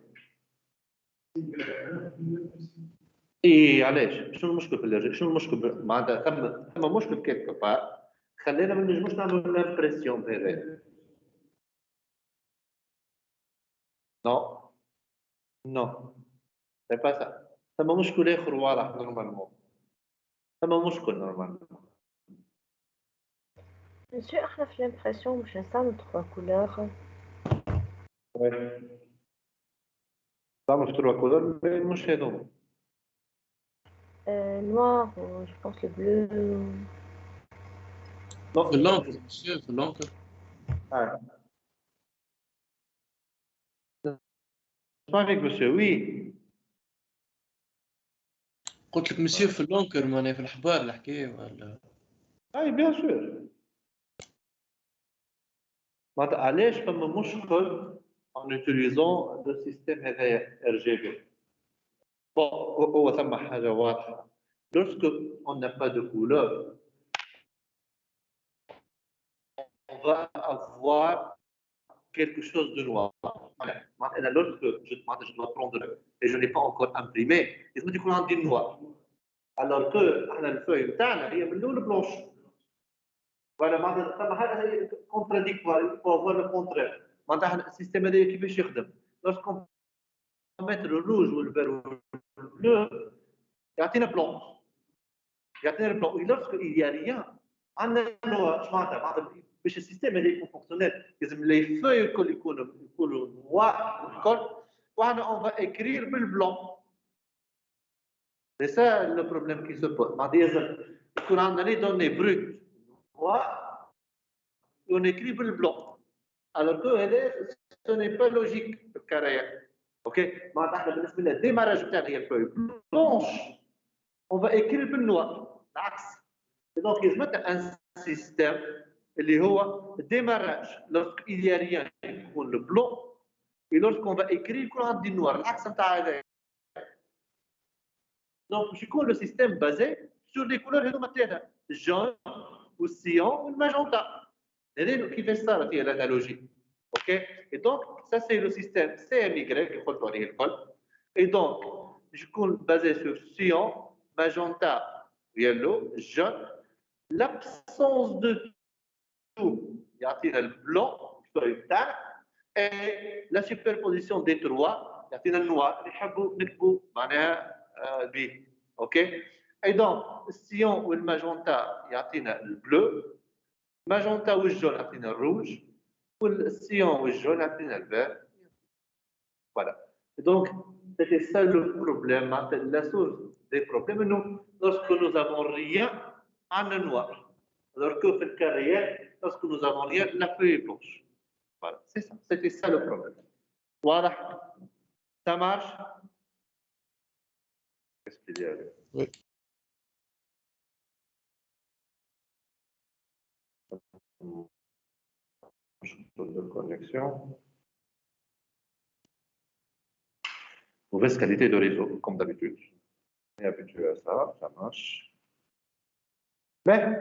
S1: اي علاش شنو المشكل في الانالوجيك؟ شنو المشكل معناتها ثم مشكل كيلكو بار خلينا ما نجموش نعملوا لامبرسيون بهذا. نو نو سي با سا ثم مشكل اخر واضح نورمالمون ثم مشكل نورمالمون.
S5: Monsieur, احنا في l'impression مش نستعمل 3 couleurs.
S1: نستعمل 3 couleurs مش هذوما.
S5: Noir, je pense le bleu.
S3: Non, في l'encre, monsieur, في l'encre.
S1: avec monsieur, oui.
S3: قلت لك مسيو في اللونكر معناها في الحبار الحكايه ولا؟
S1: اي بيان سور. معناتها علاش فما مشكل en utilisant le système هذايا RGB. Bon, هو ثم حاجه واضحه. Lorsque on n'a pas de couleur, on va avoir quelque chose de noir. Lorsque je dois prendre et je n'ai pas encore imprimé, il me dit qu'on a dit noir. Alors que la feuille نتاعنا هي من الاول بلونش. Voilà, معناتها هذا هي contradictoire, il faut avoir le contraire. معناتها السيستم هذا كيفاش يخدم؟ Lorsqu'on met le rouge ou le vert ou le bleu, يعطينا بلون. يعطينا البلون. Et lorsqu'il n'y a rien, عندنا noir. معناتها باش السيستم هذا يكون فونكسيونيل لازم لي فوي الكل يكونوا نوار والكل وحنا on va écrire بالبلون. C'est ça le problème qui se pose. معناتها لازم يكون عندنا لي دوني بروت noir et on écrit بالبلون. Alors que ce n'est pas logique بالكرايا. اوكي معناتها احنا بالنسبه لنا الديماراج بتاعنا هي الفوي بلونش on va écrire بالنوار العكس. Donc il y a un système اللي هو démarrage lorsqu'il y a rien يكون le blanc et lorsqu'on va écrire يكون عندي النوار العكس نتاع هذا. Donc باش يكون le système basé sur les couleurs هذوما الثلاثه الجون والسيان والماجنتا. هذا كيفاش صارت هي الانالوجي. اوكي et donc ça c'est le système CMY اللي قلتوا عليه الكل. Et donc باش يكون basé sur cyan, magenta, yellow, jaune. L'absence de tout, يعطينا البلون تاعنا et la superposition des trois يعطينا النوار اللي نحبوا نكتبوا معناها به. اوكي et donc السيون والماجنتا يعطينا البلو، ماجنتا والجون يعطينا الروج، والسيون والجون يعطينا الفير. Voilà. Et donc c'était ça le problème. La source des problèmes lorsque nous avons rien en noir. Alors que dans le cas réel, lorsque nous avons rien, la feuille est blanche. Voilà, c'est ça. C'était ça le problème. Voilà. Ça marche? Qu'est-ce qu'il y a?
S3: Oui.
S1: De connexion. Mauvaise qualité de réseau, comme d'habitude. On est habitué à ça, ça marche. Mais,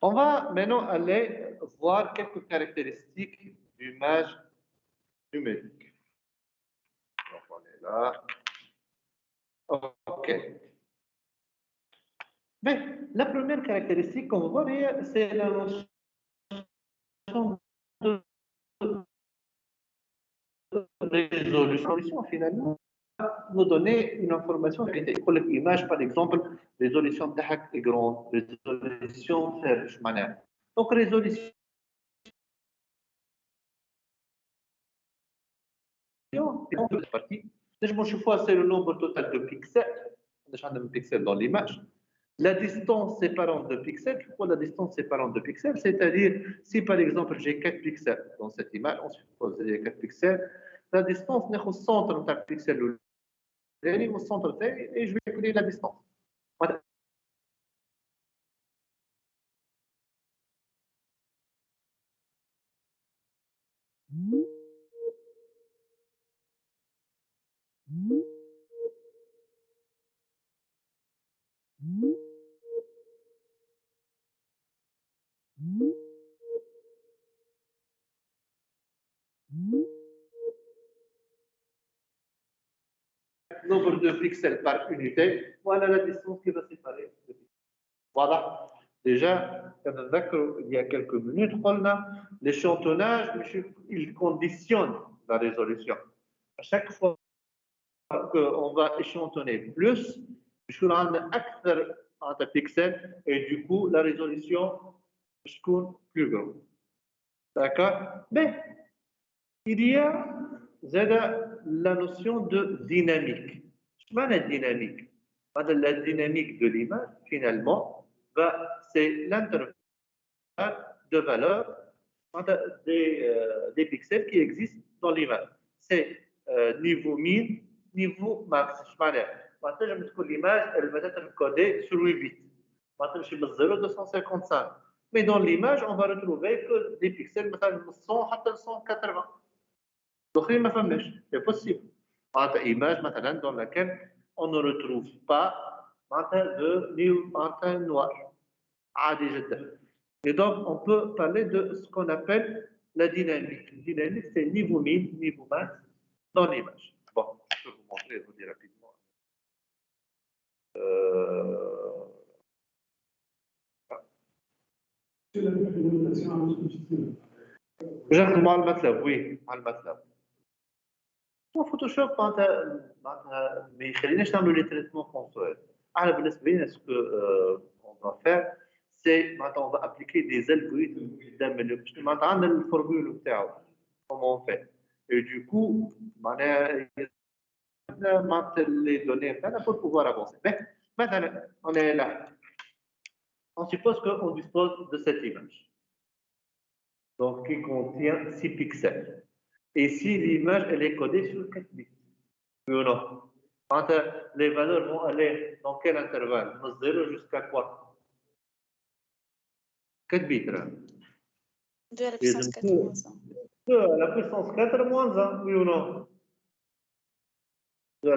S1: on va maintenant aller voir quelques caractéristiques d'image numérique. Donc, on est là. OK. Mais, la première caractéristique qu'on va voir, c'est la notion de résolution finalement nous donner une information vérité. Pour l'image, par exemple, résolution est grande, résolution faible. Donc, résolution, c'est le nombre total de pixels dans l'image. La distance séparante de pixels, pourquoi la distance séparante de pixels? C'est-à-dire, si par exemple j'ai 4 pixels dans cette image, on suppose qu'il y a 4 pixels, la distance n'est au centre de pixel au centre et je vais calculer la distance. Voilà. Nombre de pixels par unité, voilà la distance qui va séparer. Voilà. Déjà, il y a quelques minutes, l'échantillonnage, il conditionne la résolution. À chaque fois qu'on va échantillonner plus, on a un pixels et du coup, la résolution est plus grande. D'accord? Mais il y a la notion de dynamique. Qu'est-ce que la dynamique? La dynamique de l'image, finalement, c'est l'intervalle de valeur des pixels qui existent dans l'image. C'est niveau min, niveau max. Maintenant, je me dis que l'image, elle va être codée sur 8 bits. Maintenant, je suis 0,255. Mais dans l'image, on va retrouver que des pixels, مثلا 100 حتى 180. Donc, c'est possible. Une image dans laquelle on ne retrouve pas de noir. Et donc, on peut parler de ce qu'on appelle la dynamique. La dynamique, c'est niveau min, niveau max dans l'image. Bon, je peux vous montrer, je vous dis rapidement. جاك مع الماتلاب وي مع الماتلاب فوتوشوب معناتها ما يخليناش نعملوا لي تريتمون كونسول احنا بالنسبه لنا سكو اون فا فير سي معناتها اون فا ابليكي دي الجوريثم قدام معناتها عندنا الفورمول نتاعو كومون في اي دو كو معناها معناتها لي دوني نتاعنا بور بوفوار افونسي مثلا on est là on suppose qu'on dispose de cette image donc qui contient 6 pixels. Et si l'image elle est codée sur 4 bits, oui ou non? Les valeurs vont aller dans quel intervalle? De 0 jusqu'à quoi? 4 bits.
S4: 2 à la puissance 4 moins 1.
S1: 2 à la puissance 4 moins 1, oui ou non? 2 à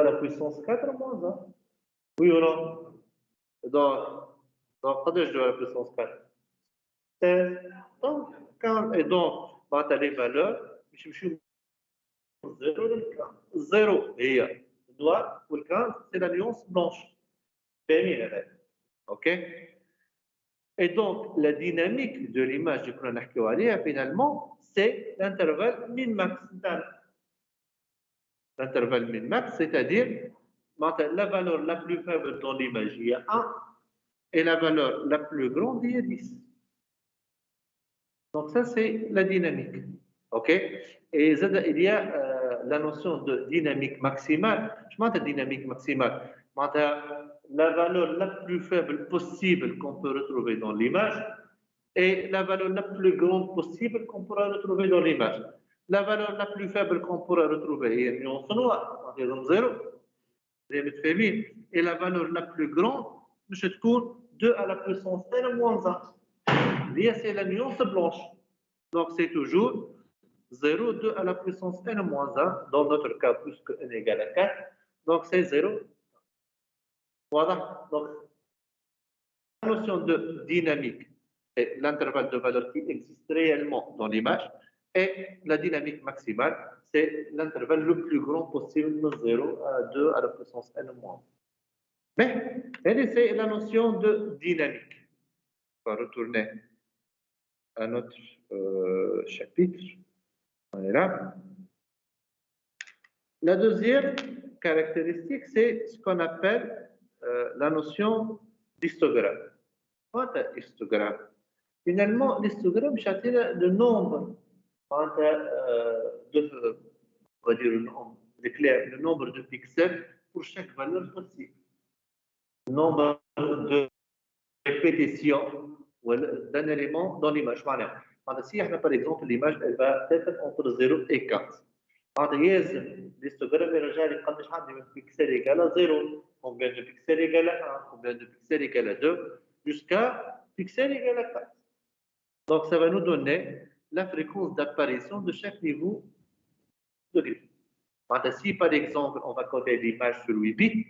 S1: la puissance 4 moins 1, oui ou non? Donc, 2 à la puissance 4. Donc, et donc, les valeurs, je suis 0 et noir, ou le 15, c'est la nuance blanche. OK? Et donc, la dynamique de l'image du chronométrage, finalement, c'est l'intervalle min-max. L'intervalle min-max, c'est-à-dire la valeur la plus faible dans l'image, il y a 1, et la valeur la plus grande, il y a 10. Donc ça, c'est la dynamique. OK? Et il y a la notion de dynamique maximale. Je m'entends dynamique maximale. La valeur la plus faible possible qu'on peut retrouver dans l'image et la valeur la plus grande possible qu'on pourra retrouver dans l'image. La valeur la plus faible qu'on pourra retrouver est nuance noire, environ 0, et la valeur la plus grande, je trouve 2 à la puissance n moins 1. C'est la nuance blanche. Donc c'est toujours 0, 2 à la puissance n moins 1, dans notre cas, puisque n égale à 4. Donc c'est 0. Voilà. Donc la notion de dynamique est l'intervalle de valeur qui existe réellement dans l'image, et la dynamique maximale, c'est l'intervalle le plus grand possible de 0 à 2 à la puissance n moins 1. Mais c'est la notion de dynamique. On va retourner à notre chapitre. Voilà. La deuxième caractéristique, c'est ce qu'on appelle la notion d'histogramme. Quant à histogramme, finalement, l'histogramme, c'est le nombre, on va dire le nombre de pixels pour chaque valeur possible. Le nombre de répétitions d'un élément dans l'image. Si, par exemple, l'image elle va être entre 0 et 4. L'histogramme est combien de pixels égale à 0, combien de pixels égale à 1, combien de pixels égale à 2, jusqu'à pixels égale à 4. Donc, ça va nous donner la fréquence d'apparition de chaque niveau de grille. Si, par exemple, on va coder l'image sur 8 bits,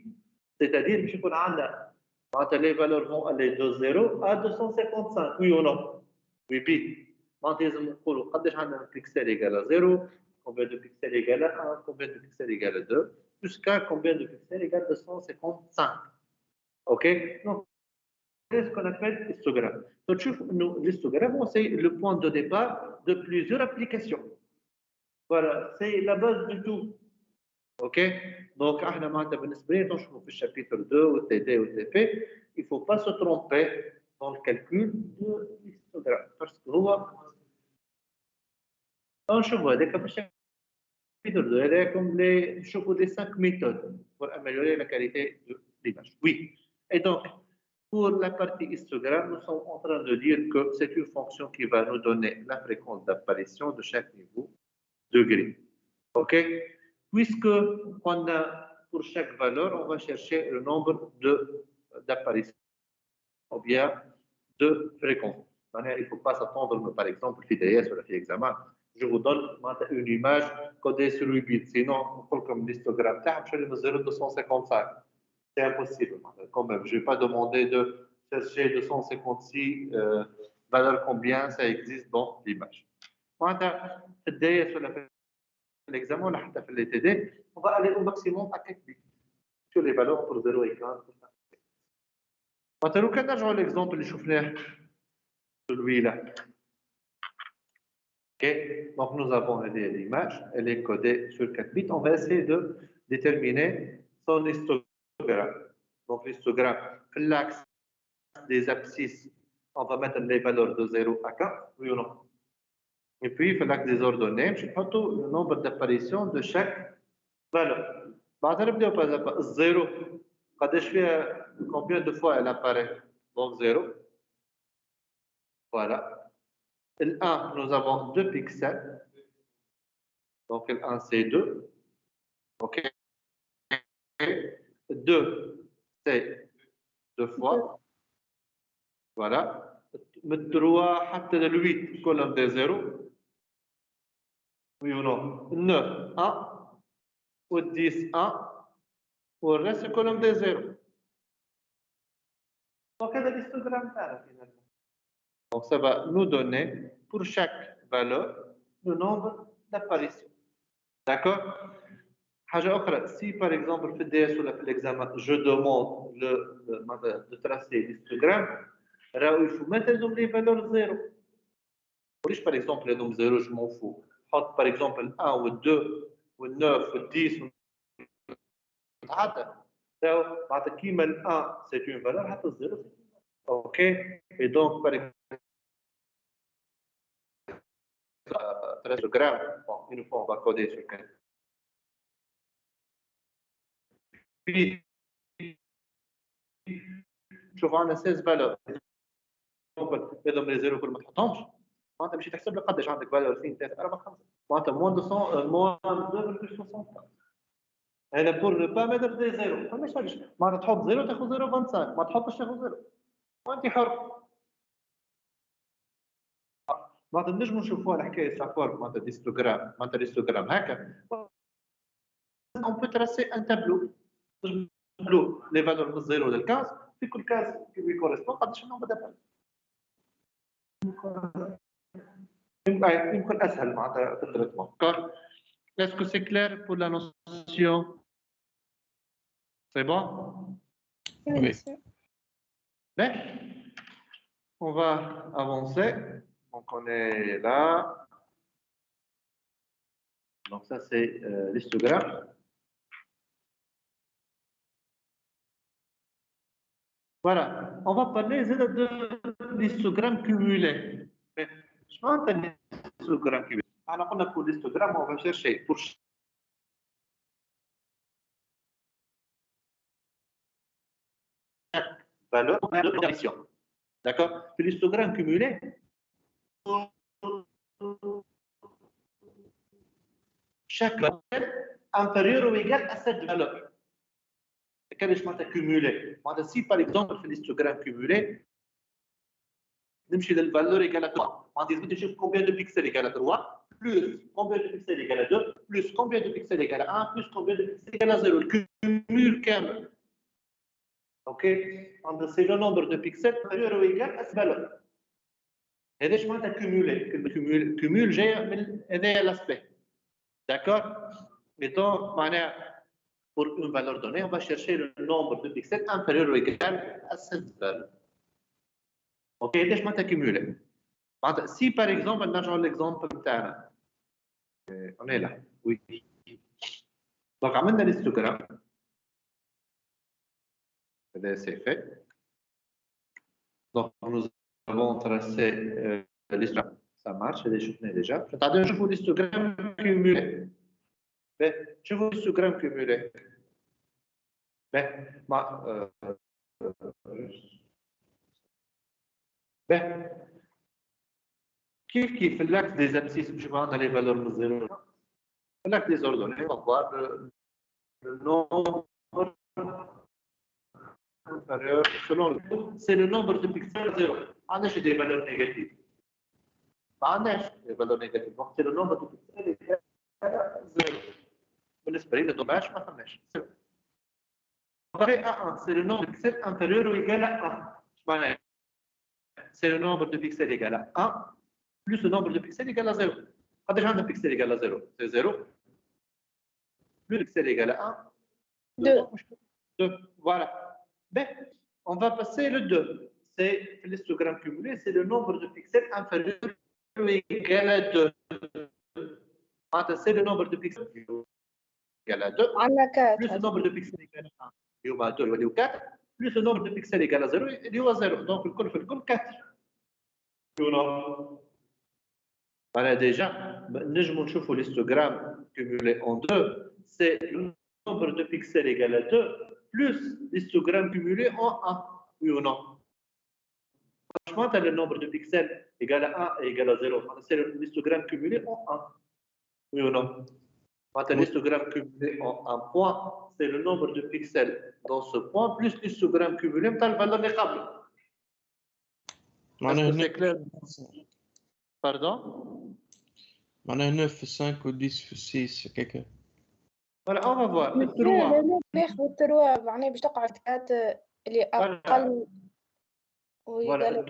S1: c'est-à-dire que les valeurs vont aller de 0 à 255, oui ou non? 8 bits. Un pixel égale à 0, combien de pixels égale à 1, combien de pixels égale à 2, jusqu'à combien de pixels égale à 255. OK? Donc, c'est ce qu'on appelle l'histogramme. Donc, l'histogramme, c'est le point de départ de plusieurs applications. Voilà, c'est la base de tout. OK? Donc, dans le chapitre 2, au TD, au TP, il ne faut pas se tromper dans le calcul de l'histogramme. Parce que je vois des chapitre 2, comme les 5 méthodes pour améliorer la qualité de l'image. Oui. Et donc, pour la partie histogramme, nous sommes en train de dire que c'est une fonction qui va nous donner la fréquence d'apparition de chaque niveau de grille. OK? Puisque on a, pour chaque valeur, on va chercher le nombre d'apparitions ou bien de fréquences. Il ne faut pas s'attendre, par exemple, FIDS ou l'examen. Je vous donne une image codée sur 8 bits. Sinon, comme l'histogramme, je vais me 0,255. C'est impossible, quand même. Je ne vais pas demander de chercher 256 valeurs combien ça existe dans l'image. L'examen, les TD, on va aller au maximum à 4 bits sur les valeurs pour 0 et 15. Maintenant, quand on a l'exemple que je fais, celui-là. Okay. Donc, nous avons l'image, elle est codée sur 4 bits. On va essayer de déterminer son histogramme. Donc, l'histogramme, l'axe des abscisses, on va mettre les valeurs de 0 à 4, oui ou non? Et puis, l'axe des ordonnées, je prends le nombre d'apparitions de chaque valeur. Par exemple, 0, combien de fois elle apparaît? Donc, 0. Voilà. Le 1, nous avons 2 pixels. Donc, le 1, c'est 2. OK. 2, c'est 2 fois. Voilà. Le 3, le 8, colonne de 0. Oui ou non? 9, 1. Ou 10, 1. Ou le reste, colonne de 0. Donc, c'est l'histogramme finalement. Donc, ça va nous donner, pour chaque valeur, le nombre d'apparitions. D'accord? Si par exemple, le DS ou l'examen, je demande de tracer l'histogramme, il faut mettre les valeurs 0. Par exemple, le nombre 0, je m'en fous. Par exemple, 1 ou 2 ou 9 ou 10 ou 10. Qui met 1, c'est une valeur, 0, c'est une valeur. OK? Et donc, par exemple, l'histogramme, une fois on va coder sur puis شوف عندنا 16 فالور هذوم لي زيرو كل ما تحطهمش معناتها باش تحسب لك قداش عندك فالور 2 3 4 5 معناتها موان 2.60 هذا بور نو با ميتر دي زيرو فماش حاجه معناتها تحط زيرو تاخذ 0.25 ما تحطش تاخذ زيرو وانت حر معناتها نجموا نشوفوا الحكايه سافور معناتها ديستوغرام معناتها ديستوغرام هكا on peut tracer un tableau les valeurs من 0 ل 15 في كل كاس qui correspond قداش النومبر دابا يمكن اسهل معناتها في التريتمون دكور est-ce que c'est clair pour la notion c'est bon
S3: Oui.
S1: ben on va avancer donc on est là donc ça c'est l'histogramme. Voilà, on va parler de l'histogramme cumulé. Mais je pense que l'histogramme cumulé. Alors, on a pour l'histogramme, on va chercher pour chaque valeur de condition. D'accord? Pour l'histogramme cumulé, chaque valeur inférieure ou égale à cette valeur. كانش معناتها كومولي معناتها سي باغ اكزومبل في الهيستوغرام كومولي نمشي للفالور ايكال 3 معناتها لازم نشوف كومبيان دو بيكسل ايكال 3 بلس كومبيان دو بيكسل ايكال 2 بلس كومبيان دو بيكسل ايكال 1 بلس كومبيان دو بيكسل ايكال 0 الكومول كامل اوكي عند سي لو نومبر دو بيكسل inférieur ou égal à cette valeur هذا اش معناتها كومولي كلمه كومول جايه من هذايا لاسبي داكور ميتون معناها pour une valeur donnée, on va chercher le nombre de pixels inférieur ou égal à cette valeur. Ok, laisse moi t'accumuler. Si par exemple, on a l'exemple on est là, oui. Donc, on a l'histogramme. C'est fait. Donc, nous avons tracé l'histogramme. Ça marche, je l'ai déjà. Attendez, je vous l'histogramme cumulé. Je vous l'histogramme cumulé. Ben, كيف l'axe des abscisses je vois dans les valeurs de 0 l'axe des ordonnées on va voir le nombre inférieur selon c'est le nombre de pixels 0 on a des valeurs négatives on a des valeurs négatives donc c'est le nombre de pixels égal à 0 بالنسبه لي الدوماج ما فهمناش A1, c'est le nombre de pixels inférieur ou égal à 1. C'est le nombre de pixels égal à 1 plus le nombre de pixels égal à 0. Quand déjà un pixel égal à 0, c'est 0. Plus le pixel égal à 1, 2. Voilà. Ben, on va passer le 2. C'est l'histogramme cumulé, c'est le nombre de pixels inférieur ou égal à 2. C'est le nombre de pixels égal à 2 plus le nombre de pixels égal à 1. Il y a 2, il y a 4, plus le nombre de pixels égal à 0, il y a 0. Donc, le col fait le col 4. Voilà, déjà, nous avons l'histogramme cumulé en 2, c'est le nombre de pixels égal à 2, plus l'histogramme cumulé en 1. Oui ou non? Franchement, tu as le nombre de pixels égal à 1 et égal à 0. C'est l'histogramme cumulé en 1. Oui ou non? L'histogramme cumulé en un point, c'est le nombre de pixels dans ce point, plus l'histogramme cumulé, tu as la valeur des câbles. Est-ce que c'est clair? Pardon?
S3: On a 9 في 5 و 10 في 6 كيكا.
S1: Voilà, on va voir. Le
S2: 3 معناها باش تقعد كات اللي أقل
S1: Voilà,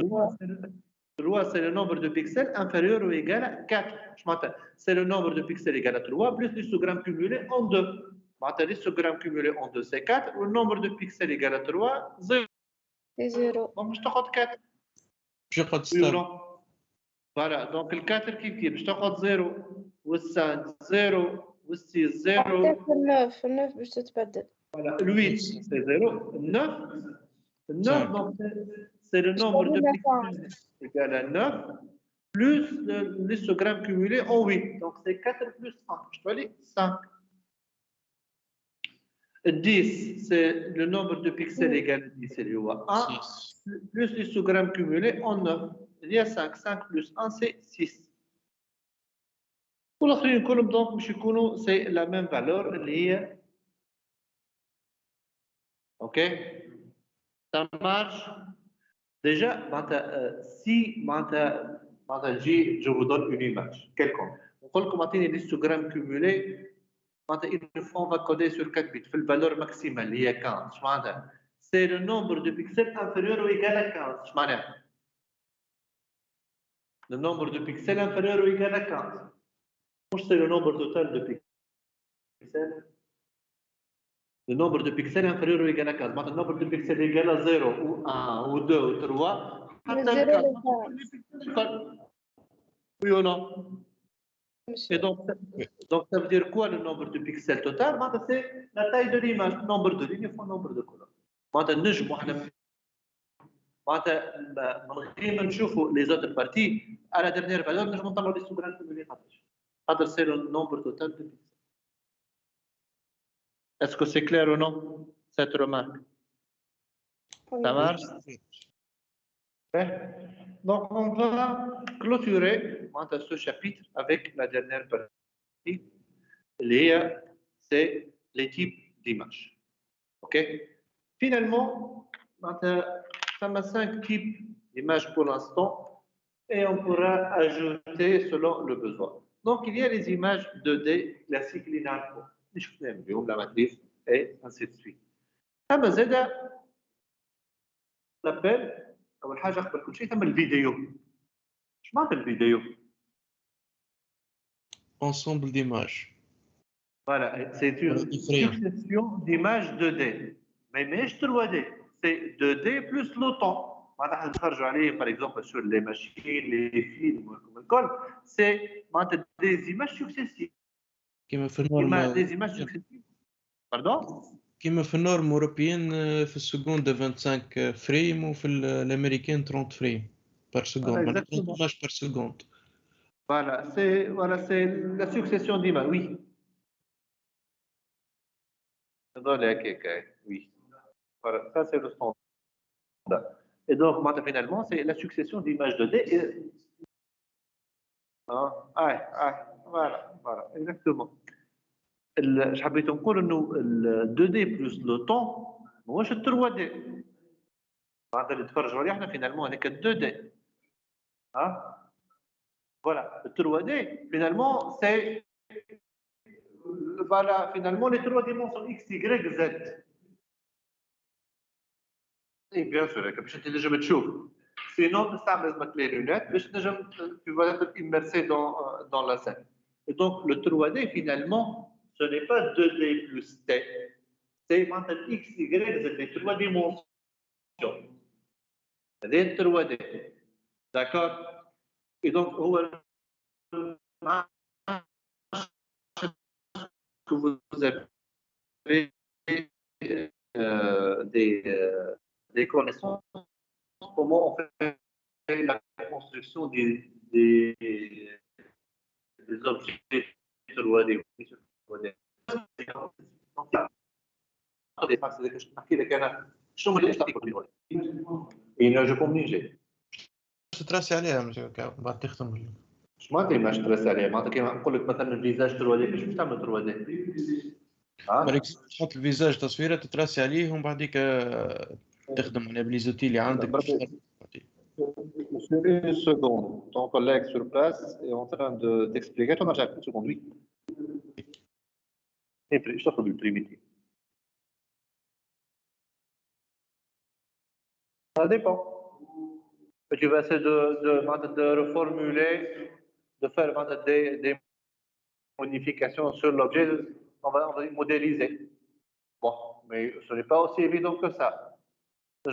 S1: 3, c'est le nombre de pixels inférieur ou égal à 4. C'est le nombre de pixels égal à 3 plus l'histogramme cumulé en 2. L'histogramme cumulé en 2, c'est 4. Le nombre de pixels égal à 3, 0.
S2: C'est 0.
S1: Donc, je te rends 4.
S3: Je te rends
S1: Voilà, donc le 4 qui je te rends 0. Le 5, 0. Le 6, 0.
S2: Le 9 باش تتبدل.
S1: Voilà, le 8, c'est 0. Le 9, donc c'est le nombre de pixels égal à 9 plus l'histogramme cumulé en 8. Donc c'est 4 plus 1. Je dois aller 5. 10, c'est le nombre de pixels égal à 10, c'est le 1, plus l'histogramme cumulé en 9. Il y a 5, 5 plus 1, c'est 6. Pour l'autre colonne, donc, c'est la même valeur, liée. OK? Ça marche. Déjà, si je vous donne une image, quelconque. On peut commenter l'histogramme cumulé. Une fois, on va coder sur 4 bits. La valeur maximale, il y a 15. C'est le nombre de pixels inférieur ou égal à 15. Le nombre de pixels inférieur ou égal à 15. C'est le nombre total de pixels. Le nombre de pixels inférieur ou égal à 15. Le nombre de pixels égal à 0 ou 1 ou 2 ou 3. Oui ou non? Et donc, ça veut dire quoi le nombre de pixels total? C'est la taille de l'image, nombre de lignes fois nombre de colonnes. Les autres parties, à la dernière valeur, nous avons l'histogramme cumulé. C'est le nombre total de pixels. Est-ce que c'est clair ou non, cette remarque? Ça marche? Donc, on va clôturer ce chapitre avec la dernière partie. C'est les types d'images. OK? Finalement, ça a 5 types d'images pour l'instant et on pourra ajouter selon le besoin. Donc, il y a les images 2D classiques linéaires, la matrice et ainsi de suite. أما زاد l'appel أول حاجة قبل كل شيء ثم الفيديو. شو معناتها الفيديو؟
S3: Ensemble d'images.
S1: Voilà, c'est une succession d'images 2D. Mais 3D, c'est 2D plus le temps. Par exemple, sur les machines, les films, c'est des images successives. Des images successives. Pardon?
S3: كما في النورم اوروبيين في السكوند 25 فريم وفي الامريكان 30 فريم بار سكوند 30 بار سكوند.
S1: Voilà, c'est la succession d'images, oui. Oui. Voilà, ça c'est le standard. Et donc, finalement, c'est la succession d'images 2D. Voilà, exactement. Je حبيت نقول انه ال 2D plus le temps ماهوش ال 3D. معناتها اللي تفرجوا عليه احنا finalement هذاك ال 2D. Voilà, le 3D, finalement, c'est finalement les 3 dimensions X, Y, Z. Et bien sûr, باش انت تنجم تشوف. Sinon, تستعمل les lunettes باش تنجم tu vas être immersé dans la scène. Et donc le 3D finalement, ce n'est pas 2D plus T. C'est maintenant X, Y, Z, les 3 dimensions. C'est 3D. D'accord? Et donc que vous avez des connaissances, comment on fait la construction des objets 3D. Je communique.
S3: تتراسي عليها بعد تختم.
S1: شو معناتها ما تراسي عليها؟ معناتها كيما نقول لك مثلا الفيزاج 3D كيفاش تعمل 3D؟
S3: بالك تحط الفيزاج تصويره تتراسي عليه ومن بعديك تخدم على بلي زوتي اللي عندك.
S1: Monsieur, une seconde. Ton collègue sur place est en train de t'expliquer. Ton argent, une seconde, oui. Et puis, je t'offre du primitif. Ça dépend. Tu vas essayer de reformuler, de faire des modifications sur l'objet. On va modéliser. Bon, mais ce n'est pas aussi évident que ça.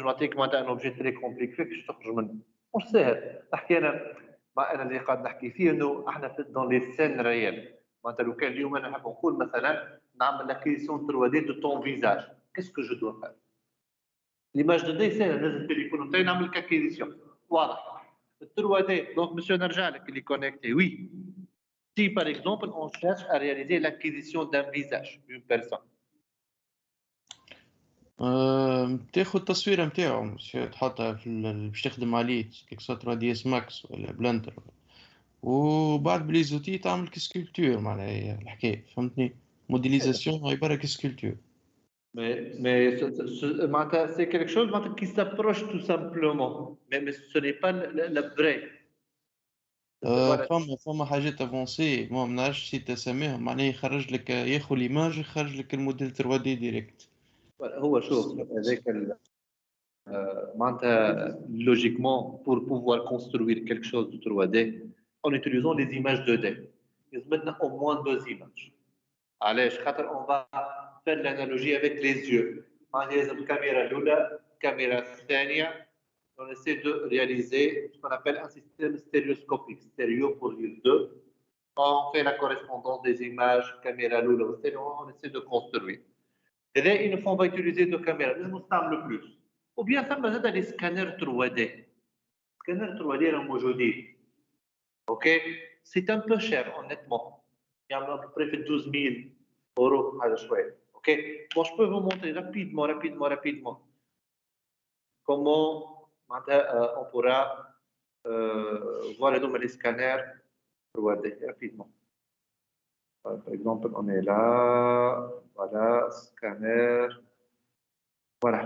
S1: Je m'attends que un objet très compliqué que je تخرج منه. مش سهل. أحيانا ما أنا اللي قاعد نحكي فيه إنه إحنا dans les scènes réelles. معناتها لو كان اليوم أنا نحب نقول مثلا نعمل l'acquisition 3D de ton visage. Qu'est-ce que je dois faire? L'image 2D سهل ننزل التليفون نتاعي نعمل acquisition. واضح. Le 3D donc monsieur نرجع لك اللي connecté oui. Si par exemple on cherche à réaliser l'acquisition d'un visage d'une personne.
S3: تاخد تصويرة متاعو تحطها باش تخدم عليه كيك 3 دي اس ماكس ولا بلندر، وبعد بليزوتي تعمل كسكولتور معناها هي الحكاية فهمتني، موديليزاسيون هاي برا كسكولتور.
S1: Mais c'est quelque chose qui s'approche tout simplement, mais ce n'est pas le vrai. Voilà.
S3: فما حاجات افونسي ما منعرفش سي تسميهم معناها يخرج لك ياخذ ليماج يخرج لك الموديل 3 دي ديريكت.
S1: هو شوف هذاك logiquement pour pouvoir construire quelque chose de 3D en utilisant les images 2D. Il y a au moins 2 images. Allez, on va faire l'analogie avec les yeux. On a une caméra l'oula, caméra thania. On essaie de réaliser ce qu'on appelle un système stéréoscopique, stéréo pour dire 2. On fait la correspondance des images, caméra l'oula, on essaie de construire. Et là, une fois on va utiliser deux caméras, je me semble le plus. Ou bien ça me des scanners 3D. Scanners 3D aujourd'hui. Ok? C'est un peu cher, honnêtement. Il y a à peu près 12 000 euros à la chouette. Ok? Bon, je peux vous montrer rapidement comment on pourra voir les scanners 3D rapidement. Par exemple, on est là. Voilà, scanner. Voilà.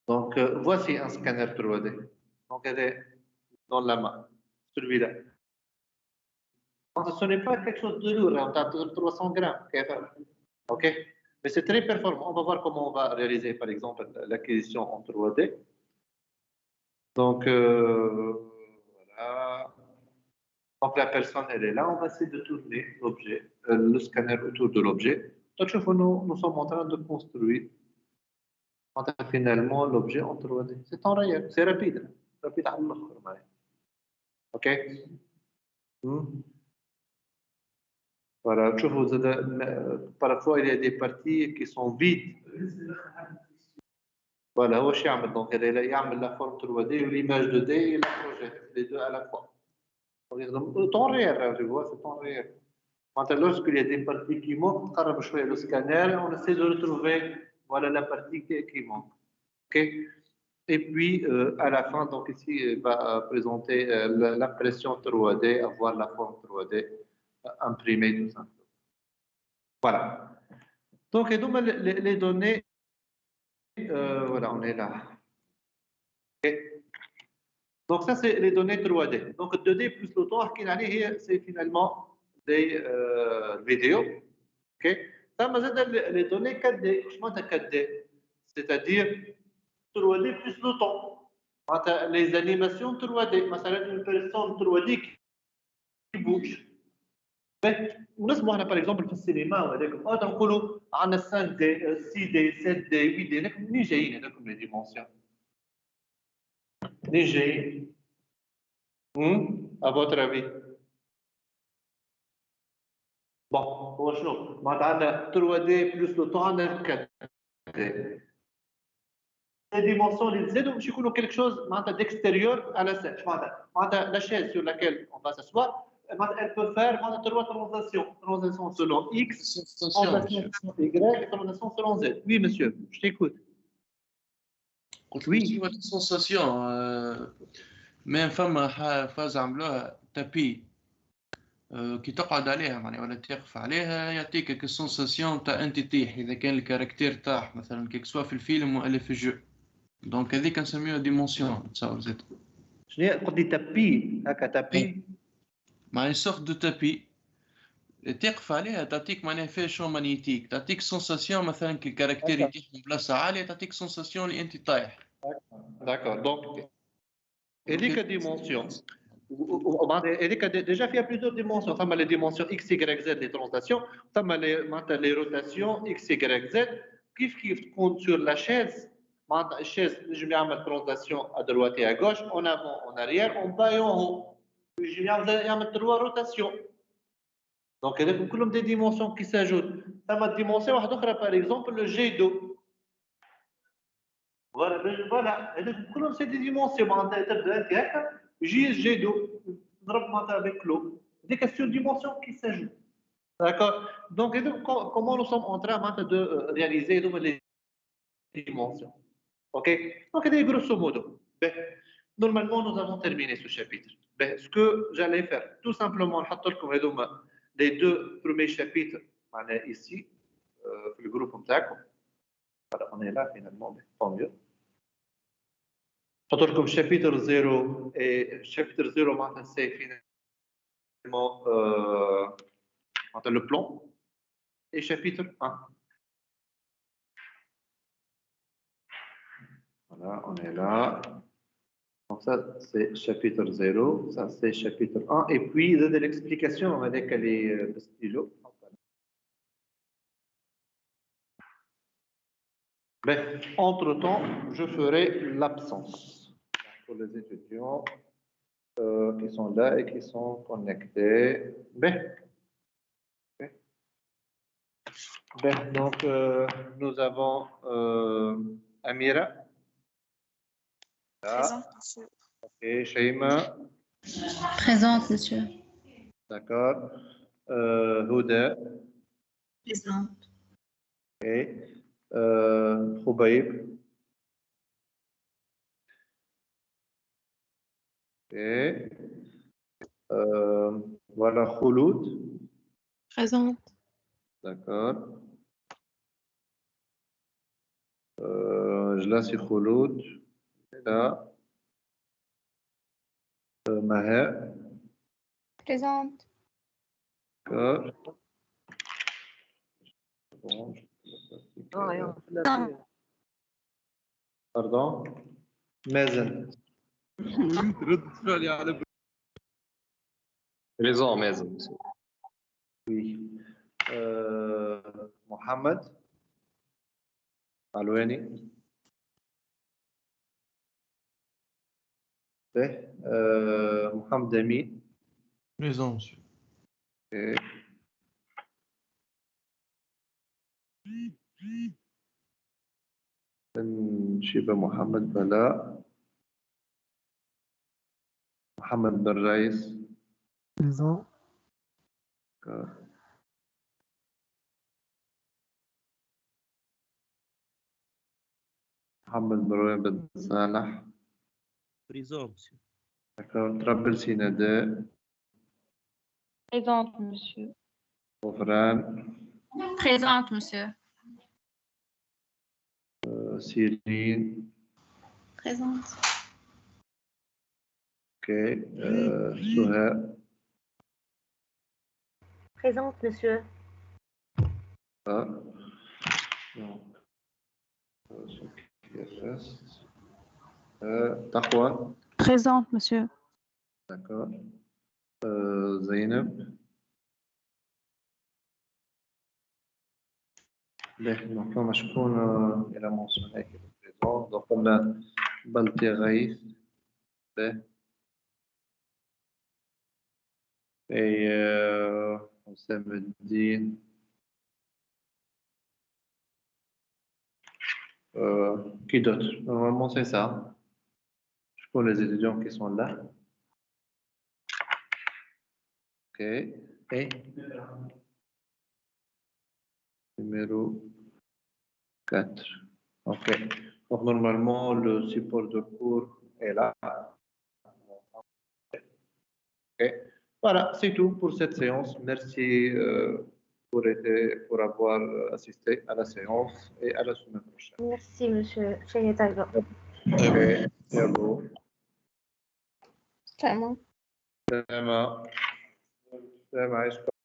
S1: Donc, voici un scanner 3D. Donc, elle est dans la main, celui-là. Ce n'est pas quelque chose de lourd, on a 300 grammes. OK? Mais c'est très performant. On va voir comment on va réaliser, par exemple, l'acquisition en 3D. Donc, voilà. Donc, la personne, elle est là. On va essayer de tourner l'objet, le scanner autour de l'objet. Donc, nous sommes en train de construire finalement l'objet en 3D. C'est en réel, c'est rapide. Rapide à l'autre. OK? Voilà, parfois il y a des parties qui sont vides. Voilà, donc il y a la forme 3D ou l'image 2D et la projette, les deux à la fois. Temps réel, tu vois, c'est temps réel. Maintenant, lorsqu'il y a des parties qui manquent, on choisit le scanner et on essaie de retrouver voilà, la partie qui manque. OK? Et puis, à la fin, donc ici, il va présenter l'impression 3D, avoir la forme 3D imprimée, tout ça. Voilà. Donc, et donc les données, voilà, on est là. Okay. Donc, ça, c'est les données 3D. Donc, 2D plus le temps, c'est finalement des vidéos. OK. Ça, les données 4D, je m'entends 4D, c'est-à-dire 3D plus le temps. Les animations 3D, une personne 3D qui bouge. ونسمع par exemple في السينما وهذاك تنقولوا عندنا 5 دي 6 دي 7 دي 8 دي هذاك منين جايين هذاكم لي ديمونسيون؟ منين جايين؟ à votre avis؟ بون هو شنو؟ معناتها عندنا 3 دي بلس لو طون عندنا 4 دي. Les dimensions اللي نزيدوا باش يكونوا quelque chose معناتها d'extérieur à la scène. معناتها la chaise sur laquelle on va s'asseoir. Elle peut faire 3 translations. Translation selon X, translation selon Y, translation selon Z. Oui, monsieur, je t'écoute.
S3: Oui, sensation. Même فما فاز عملوها تابي كي تقعد عليها معناها ولا تقف عليها يعطيك السنساسيون تاع انت تطيح اذا كان الكاركتير طاح مثلا كيك سوا في الفيلم ولا في الجو. دونك هذيك نسميوها ديمونسيون تصور زيد.
S1: شنو هي قلت لي تابي هكا تابي؟
S3: معناها سورت دو تابي تقف عليها تعطيك معناها فيها شو مانيتيك تعطيك سنساسيون مثلا كي الكاركتير يطيح من بلاصه عاليه تعطيك سنساسيون اللي انت طايح.
S1: D'accord, donc هذيك ديمونسيون هذيك déjà فيها plusieurs dimensions. ثم les dimensions x y z les translations ثم معناتها les rotations x y z كيف تكون sur la chaise معناتها الشاز نجم يعمل translation à droite et à gauche en avant en arrière en bas et en haut يجي يعمل 3 rotations. Donc هذوك كلهم des dimensions qui s'ajoutent. ثم dimension واحده اخرى par exemple le jet d'eau. Voilà, هذوك كلهم c'est des dimensions معناتها تبدا انت هكا يجي الجي دو نضرب معناتها avec l'eau. هذيك c'est une dimension qui s'ajoute. D'accord. Donc, comment nous sommes en train maintenant de réaliser les dimensions? OK? Donc, grosso modo, ben, normalement, nous avons terminé ce chapitre. Ben, ce que j'allais faire, tout simplement, les deux premiers chapitres ici, le groupe voilà, on est là finalement, mais tant mieux. Comme chapitre 0 et chapitre 0, maintenant, c'est finalement le plan. Et chapitre 1. Voilà, on est là. Donc ça, c'est chapitre 0. Ça, c'est chapitre 1. Et puis, il y a de l'explication avec les stylos. Ben, entre-temps, je ferai l'absence pour les étudiants qui sont là et qui sont connectés. Ben, donc, nous avons Amira.
S4: Présente, monsieur.
S1: Ok, Shaima.
S6: Présente, monsieur.
S1: D'accord. Houda.
S6: Présente.
S1: Ok. Khubayb. Ok. Voilà, Khouloud.
S6: Présente.
S1: D'accord. Là, c'est Khouloud. Là. Maher.
S2: Présente.
S1: D'accord. Bon, pardon. Mazen.
S7: Présent, Mazen, monsieur.
S1: Oui. Mohamed. Alouani. Mohamed Ami.
S3: Présent, monsieur.
S1: Ok. شيبة محمد بلاء محمد بن رايس
S8: Présent.
S1: محمد بن صالح
S9: Présent, monsieur.
S1: d'accord. Trabelsi Nada
S6: Présente, monsieur.
S1: Ghofran
S6: Présente, monsieur.
S1: Cyrine
S6: Présente.
S1: ok. Souha
S5: Présente, monsieur.
S1: donc ce qui reste Taqwa
S6: Présente, monsieur.
S1: d'accord. Zainab donc là شكون إلى mentionné qui est présent donc on a Balti Raïs et Oussam Eddine qui d'autre? Normalement c'est ça. Je connais les étudiants qui sont là. Ok. Et numéro 4. Ok. Donc normalement le support de cours est là. Ok. Voilà, c'est tout pour cette séance. Merci pour avoir assisté à la séance et à la semaine prochaine.
S5: Merci, monsieur. Chez Taïba.
S1: Ok. Et à vous.
S2: Vraiment.
S1: Salam. Salam.